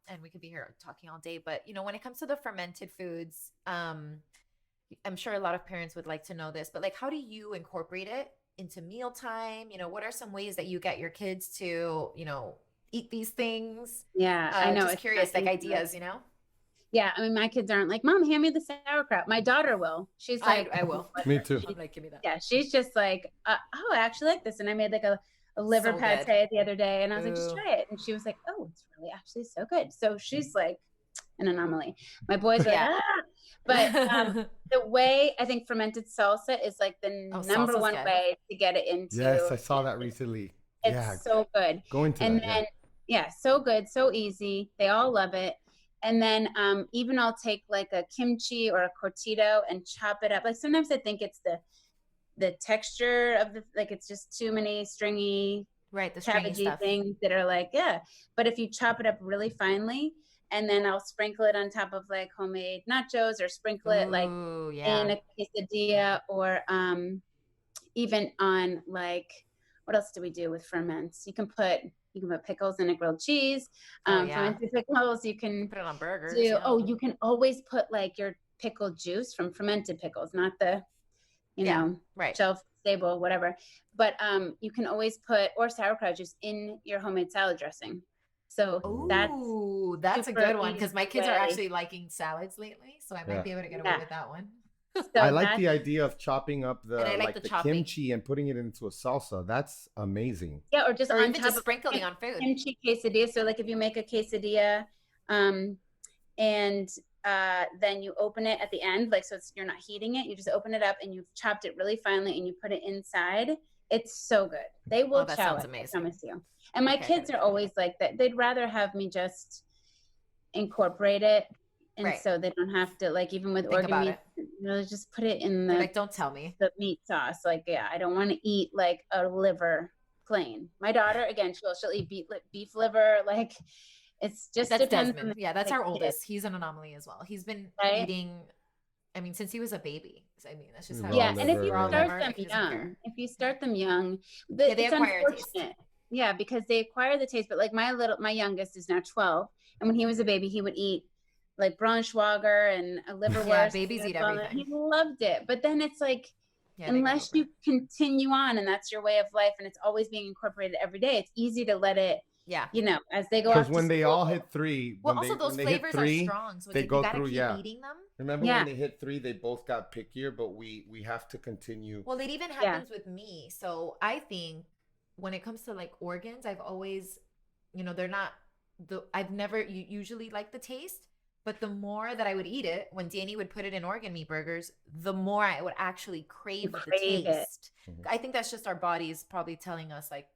and we could be here talking all day, but when it comes to the fermented foods, I'm sure a lot of parents would like to know this, but like, how do you incorporate it into mealtime? What are some ways that you get your kids to, eat these things? Yeah, I know. Just curious, like ideas, Yeah, I mean, my kids aren't like, Mom, hand me the sauerkraut. My daughter will. She's like, I will. Me too. She's like, give me that. Yeah, she's just like, I actually like this. And I made like a liver pate the other day, and I was like, just try it. And she was like, oh, it's really actually so good. So she's like an anomaly. My boys are like, But the way I think fermented salsa is like the number one way to get it into. Yes, I saw that recently. It's so good. Go into and that. then so good, so easy. They all love it. And then even I'll take like a kimchi or a cortito and chop it up. Like sometimes I think it's the texture of it's just too many stringy, the stringy things that are like, but if you chop it up really finely, and then I'll sprinkle it on top of like homemade nachos, or sprinkle it like in a quesadilla, or even on like, what else do we do with ferments? You can put pickles in a grilled cheese, fermented pickles. You can put it on burgers. You can always put like your pickle juice from fermented pickles, not the shelf stable, whatever. But you can always put, or sauerkraut juice in your homemade salad dressing. So that's a good one, because my kids are actually liking salads lately, so I might be able to get away with that one. So I like the idea of chopping up the kimchi and putting it into a salsa. That's amazing. Yeah, or just or on even top just of sprinkling on food. Kimchi quesadilla. So like if you make a quesadilla, and then you open it at the end, like, so you're not heating it. You just open it up and you've chopped it really finely and you put it inside. It's so good. They will that chow sounds it, amazing. I promise you. And my kids are always like that. They'd rather have me just incorporate it. And so they don't have to, like, even with organ meat, really just put it in the, like, don't tell me the meat sauce. Like, yeah, I don't want to eat like a liver plain. My daughter, again, she'll eat beef liver. Like, it's just that's depends Desmond. on That's our oldest. He's an anomaly as well. He's been eating, I mean, since he was a baby. I mean, that's just how. Yeah, and if you start them young, they acquire a taste. Yeah, because they acquire the taste. But like my youngest is now 12, and when he was a baby, he would eat like Braunschweiger and a liverwurst. Yeah, babies eat everything. He loved it. But then it's like, unless you continue on and that's your way of life and it's always being incorporated every day, it's easy to let it, as they go off. Because when they all hit 3, also those flavors are strong, so they go through. Keep eating them. Remember when they hit 3, they both got pickier, but we have to continue. Well, it even happens with me. So I think when it comes to like organs, I've always, they're not I've never usually liked the taste. But the more that I would eat it, when Danny would put it in organ meat burgers, the more I would actually crave the taste. I think that's just our bodies probably telling us, like,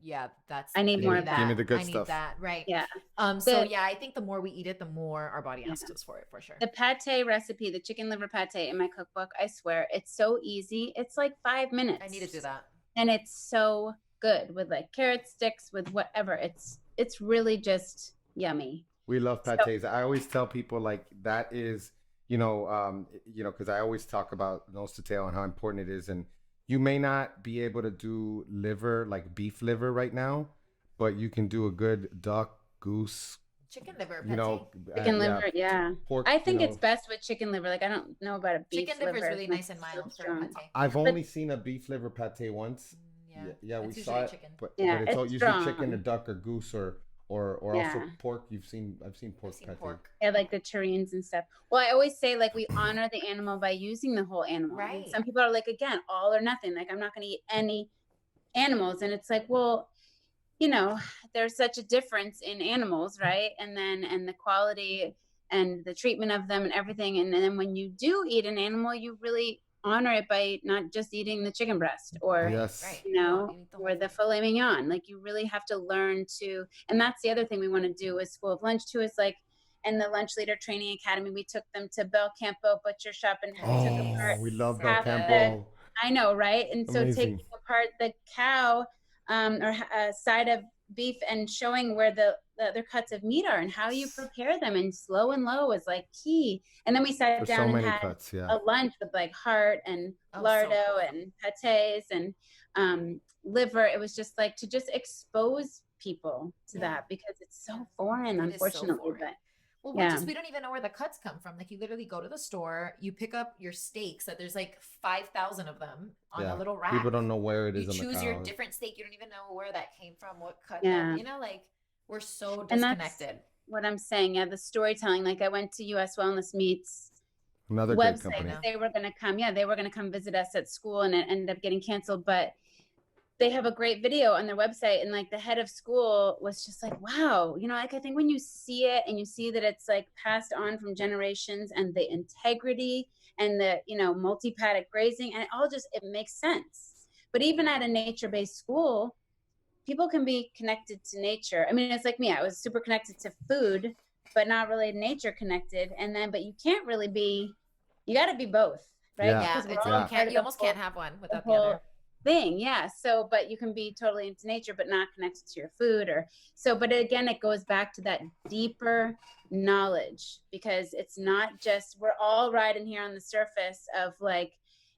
I need more of that. Give me the good stuff. I need that, right? Yeah. I think the more we eat it, the more our body asks us for it, for sure. The pate recipe, the chicken liver pate in my cookbook, I swear, it's so easy. It's like 5 minutes. I need to do that. And it's so good with like carrot sticks, with whatever. It's really just yummy. We love pates. I always tell people like that is, because I always talk about nose to tail and how important it is. And you may not be able to do liver, like beef liver right now, but you can do a good duck, goose, chicken liver, chicken liver, pork. I think it's best with chicken liver. Like, I don't know about a beef liver. Chicken liver is really nice and mild for a pate. I've only seen a beef liver pate once. Yeah, we saw it, chicken. but it's all usually chicken or duck or goose or also pork. I've seen pork pate. Yeah, like the terrines and stuff. Well, I always say, like, we honor the animal by using the whole animal. Right. And some people are like, again, all or nothing. Like, I'm not going to eat any animals. And it's like, well, there's such a difference in animals, right? And the quality and the treatment of them and everything. And then when you do eat an animal, you really honor it by not just eating the chicken breast or or the filet mignon. Like, you really have to learn to, and that's the other thing we want to do with School of Lunch too, is like, in the Lunch Leader Training Academy, we took them to Belcampo Butcher Shop and took apart. We love Belcampo. I know, right? And so taking apart the cow or side of beef and showing where the other cuts of meat are and how you prepare them, and slow and low is like key. And then we sat down and had a lunch with like heart and lardo and pates and liver. It was just like to just expose people to that, because it's so foreign, unfortunately. But we don't even know where the cuts come from. Like, you literally go to the store, you pick up your steaks that there's like 5,000 of them on a little rack. People don't know where it is. You choose your different steak. You don't even know where that came from, what cut. Like, we're so disconnected. And that's what I'm saying. Yeah, the storytelling. Like, I went to US Wellness Meats, another website. Great company. They were going to come visit us at school, and it ended up getting canceled. But they have a great video on their website, and like the head of school was just like, wow, like, I think when you see it and you see that it's like passed on from generations, and the integrity and the, multi-paddock grazing, and it makes sense. But even at a nature-based school, people can be connected to nature. I mean, it's like me, I was super connected to food, but not really nature connected. But you can't really be, you got to be both, right? You almost can't have one without the other thing. So, but you can be totally into nature but not connected to your food, but again, it goes back to that deeper knowledge, because it's not just, we're all riding here on the surface of like,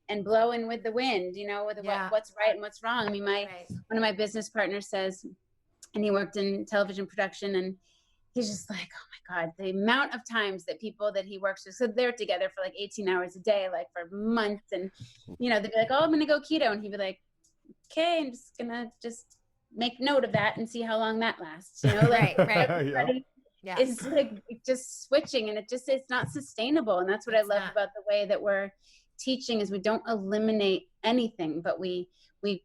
and blowing with the wind, with what's right and what's wrong. I mean, one of my business partners says, and he worked in television production, and he's just like, oh my God, the amount of times that people that he works with, so they're together for like 18 hours a day, like for months. And, they'd be like, oh, I'm going to go keto. And he'd be like, okay, I'm just going to just make note of that and see how long that lasts. Everybody is like just switching, and it's not sustainable. And that's what I love about the way that we're teaching, is we don't eliminate anything, but we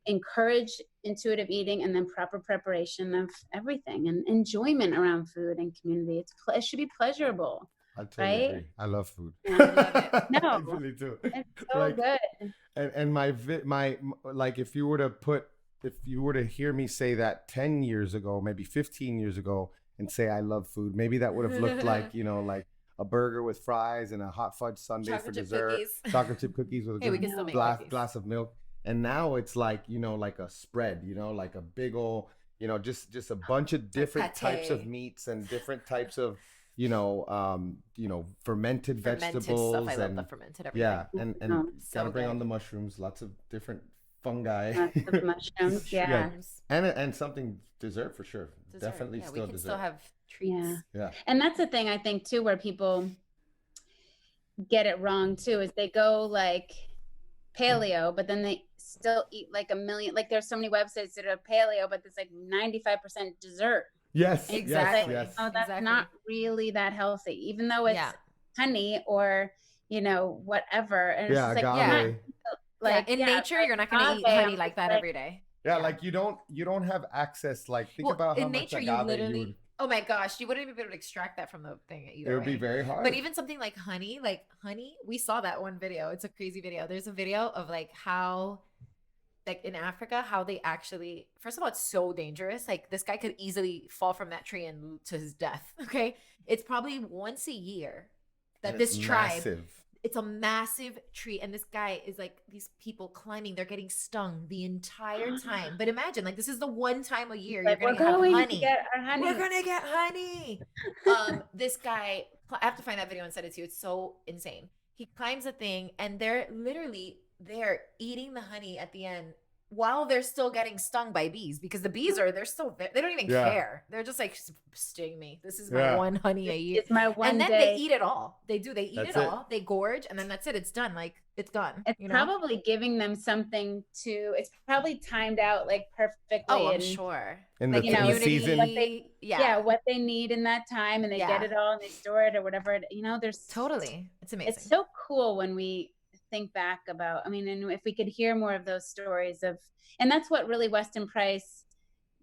encourage intuitive eating, and then proper preparation of everything, and enjoyment around food and community. It should be pleasurable. I totally agree. I love food. Yeah, I love it. No, I really do. It's so good. And my like, if you were to put if you were to hear me say that 10 years ago, maybe 15 years ago, and say I love food, maybe that would have looked like, you know, like a burger with fries and a hot fudge sundae for dessert, chocolate chip cookies with a good glass of milk. And now it's like, you know, like a spread, you know, like a big old, you know, just a bunch of different types of meats and different types of, fermented vegetables. Stuff. I love the fermented everything. Yeah, and gotta bring on the mushrooms, lots of different fungi. Lots of mushrooms, yeah. And something dessert for sure. Definitely still dessert. We can still have treats. Yeah. And that's the thing I think too, where people get it wrong too, is they go like paleo, but then they still eat like a million, like there's so many websites that are paleo, but there's like 95% dessert. Yes, exactly. Yes. Oh, that's not really that healthy, even though it's honey or, you know, whatever. And it's just like, in nature, you're not going to eat honey like that every day. Yeah, like you don't have access. Like think about how much agave you would. Oh my gosh, you wouldn't even be able to extract that from the thing either. It would be very hard. But even something like honey, we saw that one video. It's a crazy video. There's a video of like how, like in Africa, how they actually, first of all, it's so dangerous. Like this guy could easily fall from that tree and to his death. Okay. It's probably once a year that this tribe, it's a massive tree. And this guy is like, these people climbing, they're getting stung the entire time. But imagine, like, this is the one time a year you're going to have honey. We're going to get honey. This guy, I have to find that video and send it to you. It's so insane. He climbs a thing and they're eating the honey at the end while they're still getting stung by bees, because the bees they're still there. They don't even care. They're just like, sting me. This is my one honey a year. It's my one and then day. They eat it all. They eat it all. They gorge, and then that's it. It's done. Like it's gone. It's probably giving them something to. It's probably timed out like perfectly. Oh, I'm sure. In the, like, the season, what they need in that time, and they get it all and they store it or whatever. There's totally. It's amazing. It's so cool when we think back about, and if we could hear more of those stories and that's what really Weston Price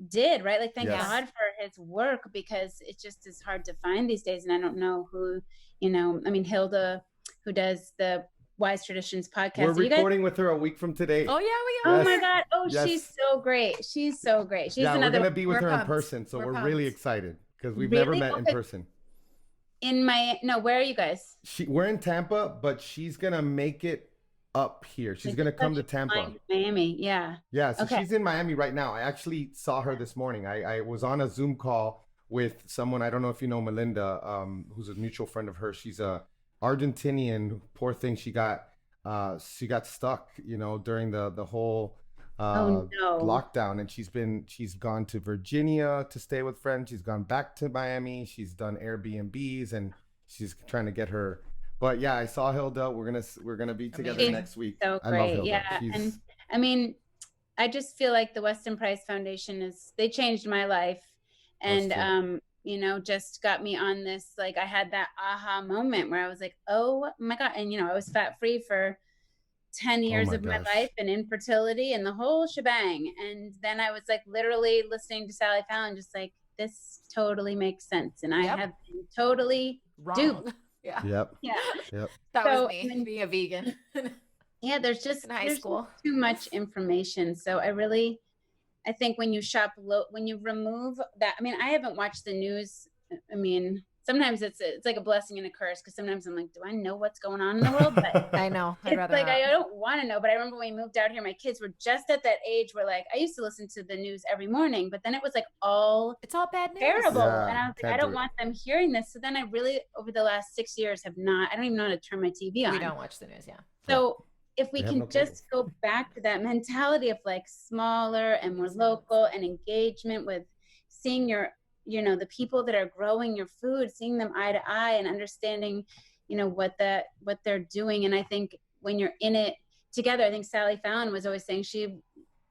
did, right? Like, thank God for his work, because it just is hard to find these days. And I don't know who, Hilda, who does the Wise Traditions podcast. We're recording with her a week from today. Oh yeah, we are. Oh my God. Oh, she's so great. She's so great. She's we're going to be with her in person. So we're really excited because we've never met in person. Where are you guys? We're in Tampa, but she's gonna make it up here. She's gonna come to Tampa. Miami, yeah. Yeah, so she's in Miami right now. I actually saw her this morning. I was on a Zoom call with someone, I don't know if you know Melinda, who's a mutual friend of hers. She's a Argentinian. Poor thing, she got stuck, during the whole lockdown, and she's gone to Virginia to stay with friends. She's gone back to Miami. She's done Airbnbs, and she's trying to get her. But yeah, I saw Hilda. We're gonna be together next week. So great. I love Hilda. Yeah, and I just feel like the Weston Price Foundation they changed my life, and just got me on this. Like, I had that aha moment where I was like, oh my God, and I was fat free for 10 years of my life and infertility and the whole shebang. And then I was like literally listening to Sally Fallon, just like, this totally makes sense. And I have been totally duped. Yeah. Yep. Yeah. Yep. That was me being a vegan. Yeah. There's just in high school too much information. So I think when you shop when you remove that, I haven't watched the news. Sometimes it's like a blessing and a curse, because sometimes I'm like, do I know what's going on in the world? But I know. I don't want to know. But I remember when we moved out here, my kids were just at that age where, like, I used to listen to the news every morning, but then it was like it's all bad news. Terrible. Yeah, and I was like, I don't want them hearing this. So then I really, over the last 6 years, I don't even know how to turn my TV on. We don't watch the news. Yeah. So if we can just go back to that mentality of like smaller and more local, and engagement with seeing the people that are growing your food, seeing them eye to eye and understanding, what they're doing. And I think when you're in it together, I think Sally Fallon was always saying she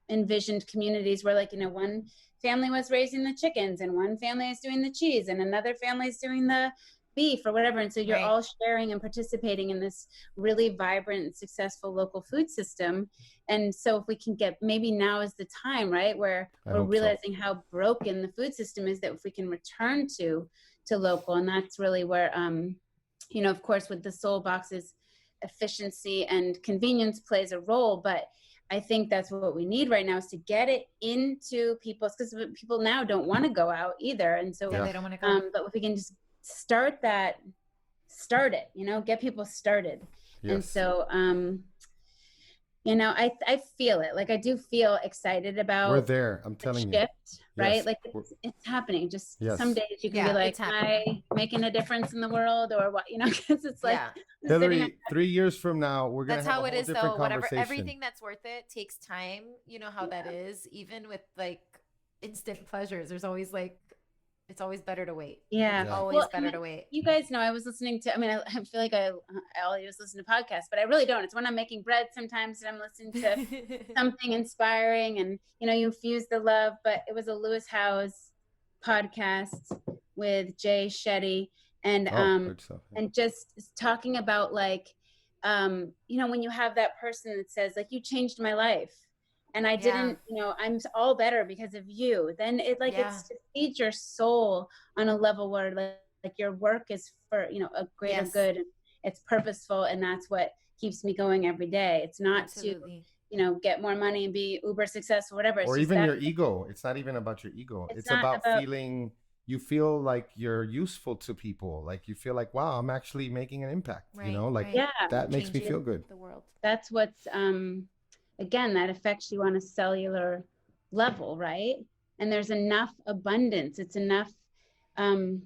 envisioned communities where, like, one family was raising the chickens and one family is doing the cheese and another family is doing the beef or whatever. And so you're all sharing and participating in this really vibrant and successful local food system. And so if we can maybe now is the time, right, where we're realizing how broken the food system is, that if we can return to local. And that's really where, of course, with the soul boxes, efficiency and convenience plays a role. But I think that's what we need right now, is to get it into people's, because people now don't want to go out either. And so, they don't want to go. But if we can just start it, you know, get people started. Yes. And so, you know, I feel it. Like, I do feel excited about. We're there. I'm telling you. Shift, right? Yes. Like it's happening. Just some days you can be like, am I making a difference in the world or what? You know, because it's like. Hilary, 3 years from now, we're going to have a whole different conversation. Everything that's worth it takes time. You know how that is. Even with like instant pleasures, there's always like, it's always better to wait. Yeah. It's always better to wait. You guys know I was listening to, I feel like I always listen to podcasts, but I really don't. It's when I'm making bread sometimes that I'm listening to something inspiring, and, you know, you infuse the love. But it was a Lewis Howes podcast with Jay Shetty, and and just talking about like, you know, when you have that person that says like, you changed my life. And I didn't, you know, I'm all better because of you. Then it like, it's to feed your soul on a level where like your work is for, you know, a greater good. And it's purposeful. And that's what keeps me going every day. It's not to, you know, get more money and be uber successful, whatever. It's or even your ego. It's not even about your ego. It's about feeling, you feel like you're useful to people. Like you feel like, wow, I'm actually making an impact, you know, like that makes me feel good. The world. That's what's, again, that affects you on a cellular level, right? And there's enough abundance. It's enough, and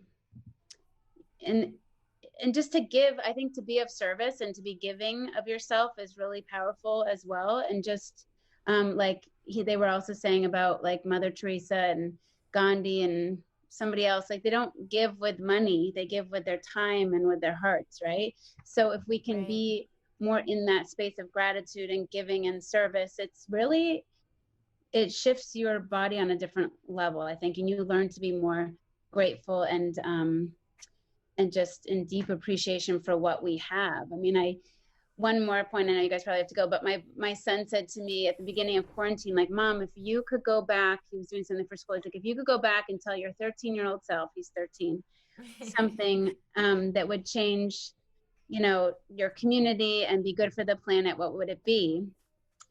just to give, I think to be of service and to be giving of yourself is really powerful as well. And just like they were also saying about like Mother Teresa and Gandhi and somebody else, like they don't give with money, they give with their time and with their hearts, right? So if we can be more in that space of gratitude and giving and service, it's really, it shifts your body on a different level, I think, and you learn to be more grateful and just in deep appreciation for what we have. I mean, one more point, I know you guys probably have to go, but my son said to me at the beginning of quarantine, like, Mom, if you could go back, he was doing something for school, he's like, if you could go back and tell your 13-year-old self, he's 13, something that would change, you know, your community and be good for the planet, what would it be?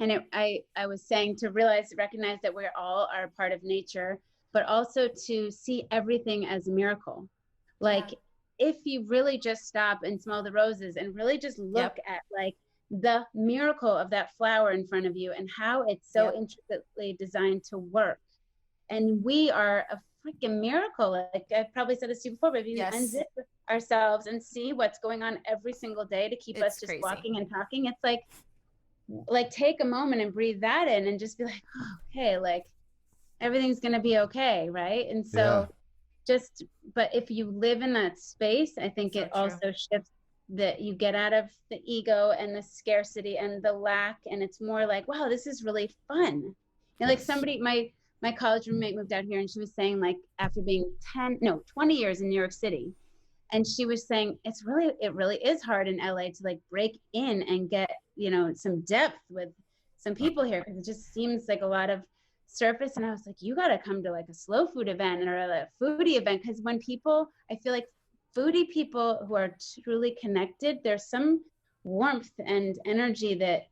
And I was saying to recognize that we all are part of nature, but also to see everything as a miracle. Like if you really just stop and smell the roses and really just look at like the miracle of that flower in front of you and how it's so intricately designed to work. And we are a freaking miracle. Like I've probably said this to you before, but if you unzip ourselves and see what's going on every single day to keep us just crazy. Walking and talking, it's like take a moment and breathe that in and just be like, oh, okay, like everything's gonna be okay, right? And so but if you live in that space, I think it also shifts that you get out of the ego and the scarcity and the lack, and it's more like, wow, this is really fun. And like somebody, my college roommate moved out here, and she was saying, like, after being 20 years in New York City, and she was saying it really is hard in LA to like break in and get, you know, some depth with some people here, because it just seems like a lot of surface. And I was like, you got to come to like a slow food event or a foodie event, because when people, I feel like foodie people who are truly connected, there's some warmth and energy that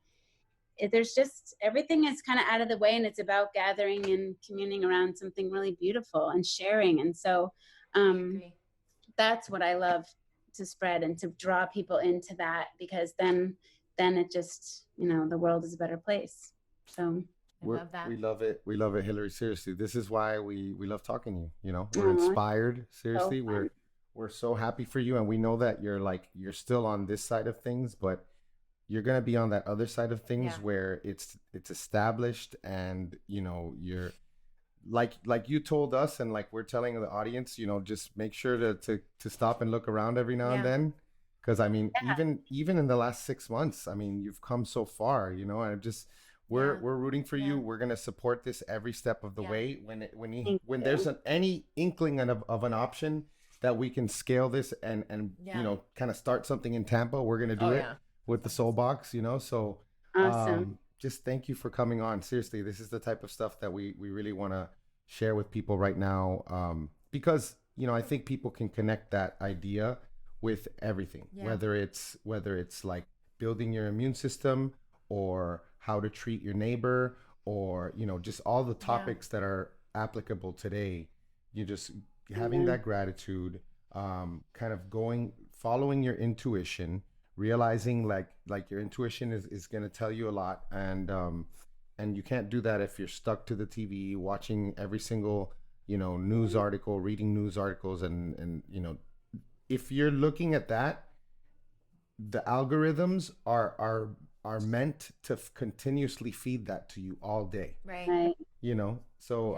there's just, everything is kind of out of the way, and it's about gathering and communing around something really beautiful and sharing. And so that's what I love to spread and to draw people into that, because then it just, you know, the world is a better place. So love that. We love it. We love it, Hilary. Seriously, this is why we love talking to you. You know, we're inspired. Seriously, so we're so happy for you, and we know that you're still on this side of things, but you're gonna be on that other side of things where it's established, and you know, you're like you told us, and like we're telling the audience, you know, just make sure to stop and look around every now and then, because I mean, even in the last 6 months, I mean, you've come so far, you know, and just. We're rooting for you. We're gonna support this every step of the way. When there's any inkling of an option that we can scale this and you know, kind of start something in Tampa, we're gonna do it with the Soul Box, you know. So awesome. Just thank you for coming on. Seriously, this is the type of stuff that we really want to share with people right now, because you know, I think people can connect that idea with everything, whether it's like building your immune system, or how to treat your neighbor, or, you know, just all the topics that are applicable today. You just having that gratitude, kind of following your intuition, realizing like your intuition is going to tell you a lot, and you can't do that if you're stuck to the TV watching every single, you know, news article, reading news articles, and you know, if you're looking at that, the algorithms are meant to continuously feed that to you all day, Right. you know. So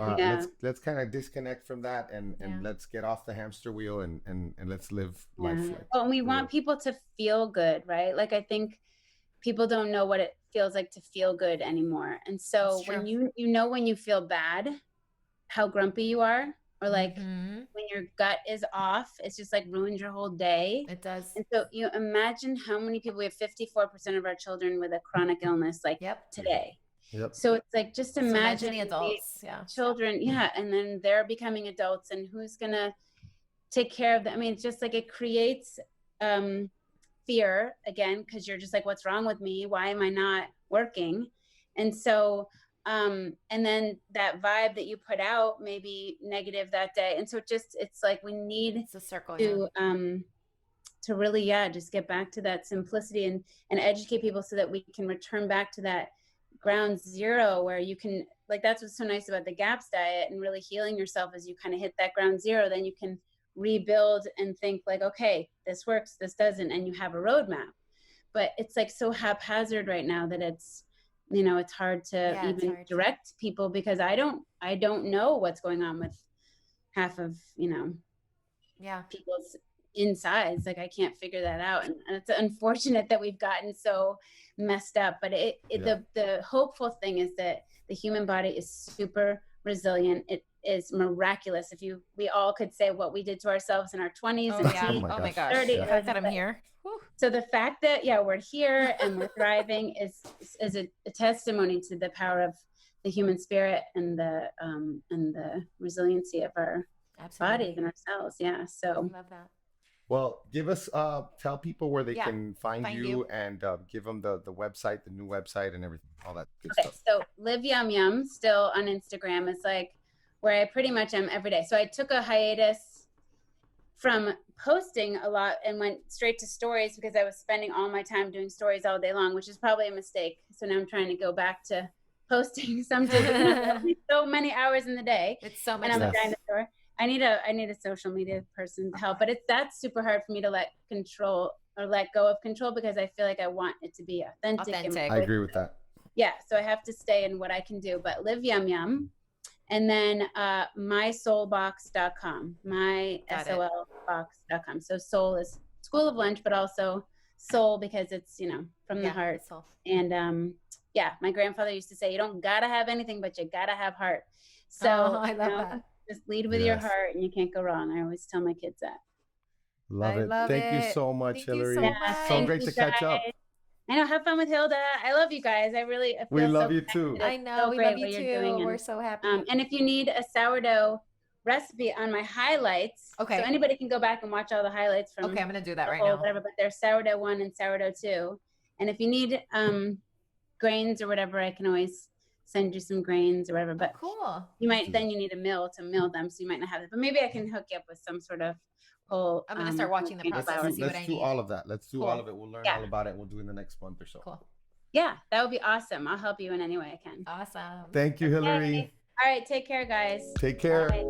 let's kind of disconnect from that, and let's get off the hamster wheel, and let's live life like, well, and we want people to feel good, right? Like, I think people don't know what it feels like to feel good anymore. And so when you know, when you feel bad, how grumpy you are, or like when your gut is off, it's just like ruins your whole day. It does. And so you imagine how many people, we have 54% of our children with a chronic illness, like today. Yep. So it's like, just imagine the adults, children, and then they're becoming adults, and who's gonna take care of them? I mean, it's just like, it creates fear again, because you're just like, what's wrong with me? Why am I not working? And so and then that vibe that you put out may be negative that day. And so it's like, we need it's a circle, to really just get back to that simplicity, and educate people so that we can return back to that ground zero, where you can, like, that's what's so nice about the GAPS diet, and really healing yourself as you kind of hit that ground zero. Then you can rebuild and think like, okay, this works, this doesn't, and you have a roadmap. But it's like so haphazard right now that it's, you know, it's hard to direct people, because I don't know what's going on with half of, you know, people's insides. Like, I can't figure that out, and it's unfortunate that we've gotten so messed up. But the hopeful thing is that the human body is super resilient. It is miraculous. We all could say what we did to ourselves in our 20s and teens, oh my gosh, 30s. The fact that I'm here. So the fact that we're here and we're thriving is a testimony to the power of the human spirit, and the resiliency of our bodies and ourselves. So I love that. Well, give us tell people where they can find you, and give them the website, the new website, and everything, all that good stuff. So Live Yum Yum still on Instagram is like where I pretty much am every day. So I took a hiatus from posting a lot and went straight to stories, because I was spending all my time doing stories all day long, which is probably a mistake. So now I'm trying to go back to posting some days. So many hours in the day. It's so much. And I'm a dinosaur. I need a social media person to help, but that's super hard for me to let go of control, because I feel like I want it to be authentic. I agree with that. Yeah. So I have to stay in what I can do, but Live Yum Yum. And then mysoulbox.com, mysolbox.com. So soul is school of lunch, but also soul, because it's, you know, from the heart. Soul. And my grandfather used to say, you don't gotta have anything, but you gotta have heart. So I love that. Just lead with your heart, and you can't go wrong. I always tell my kids that. Love it. Thank you so much, Hilary. So great to catch up. I know. Have fun with Hilda. I love you guys. We love you too. I know. We love you too. We're so happy. And if you need a sourdough recipe on my highlights, so anybody can go back and watch all the highlights from. Okay, I'm gonna do that right now. Whatever, but there's sourdough 1 and sourdough 2. And if you need grains or whatever, I can always send you some grains or whatever. But cool. You might then you need a mill to mill them, so you might not have it. But maybe I can hook you up with some sort of. I'm gonna start watching the process and see what I need. Let's do all of that. Let's do all of it. We'll learn all about it. We'll do it in the next month or so. Cool. Yeah, that would be awesome. I'll help you in any way I can. Awesome. Thank you, Hilary. All right, take care, guys. Take care. Bye.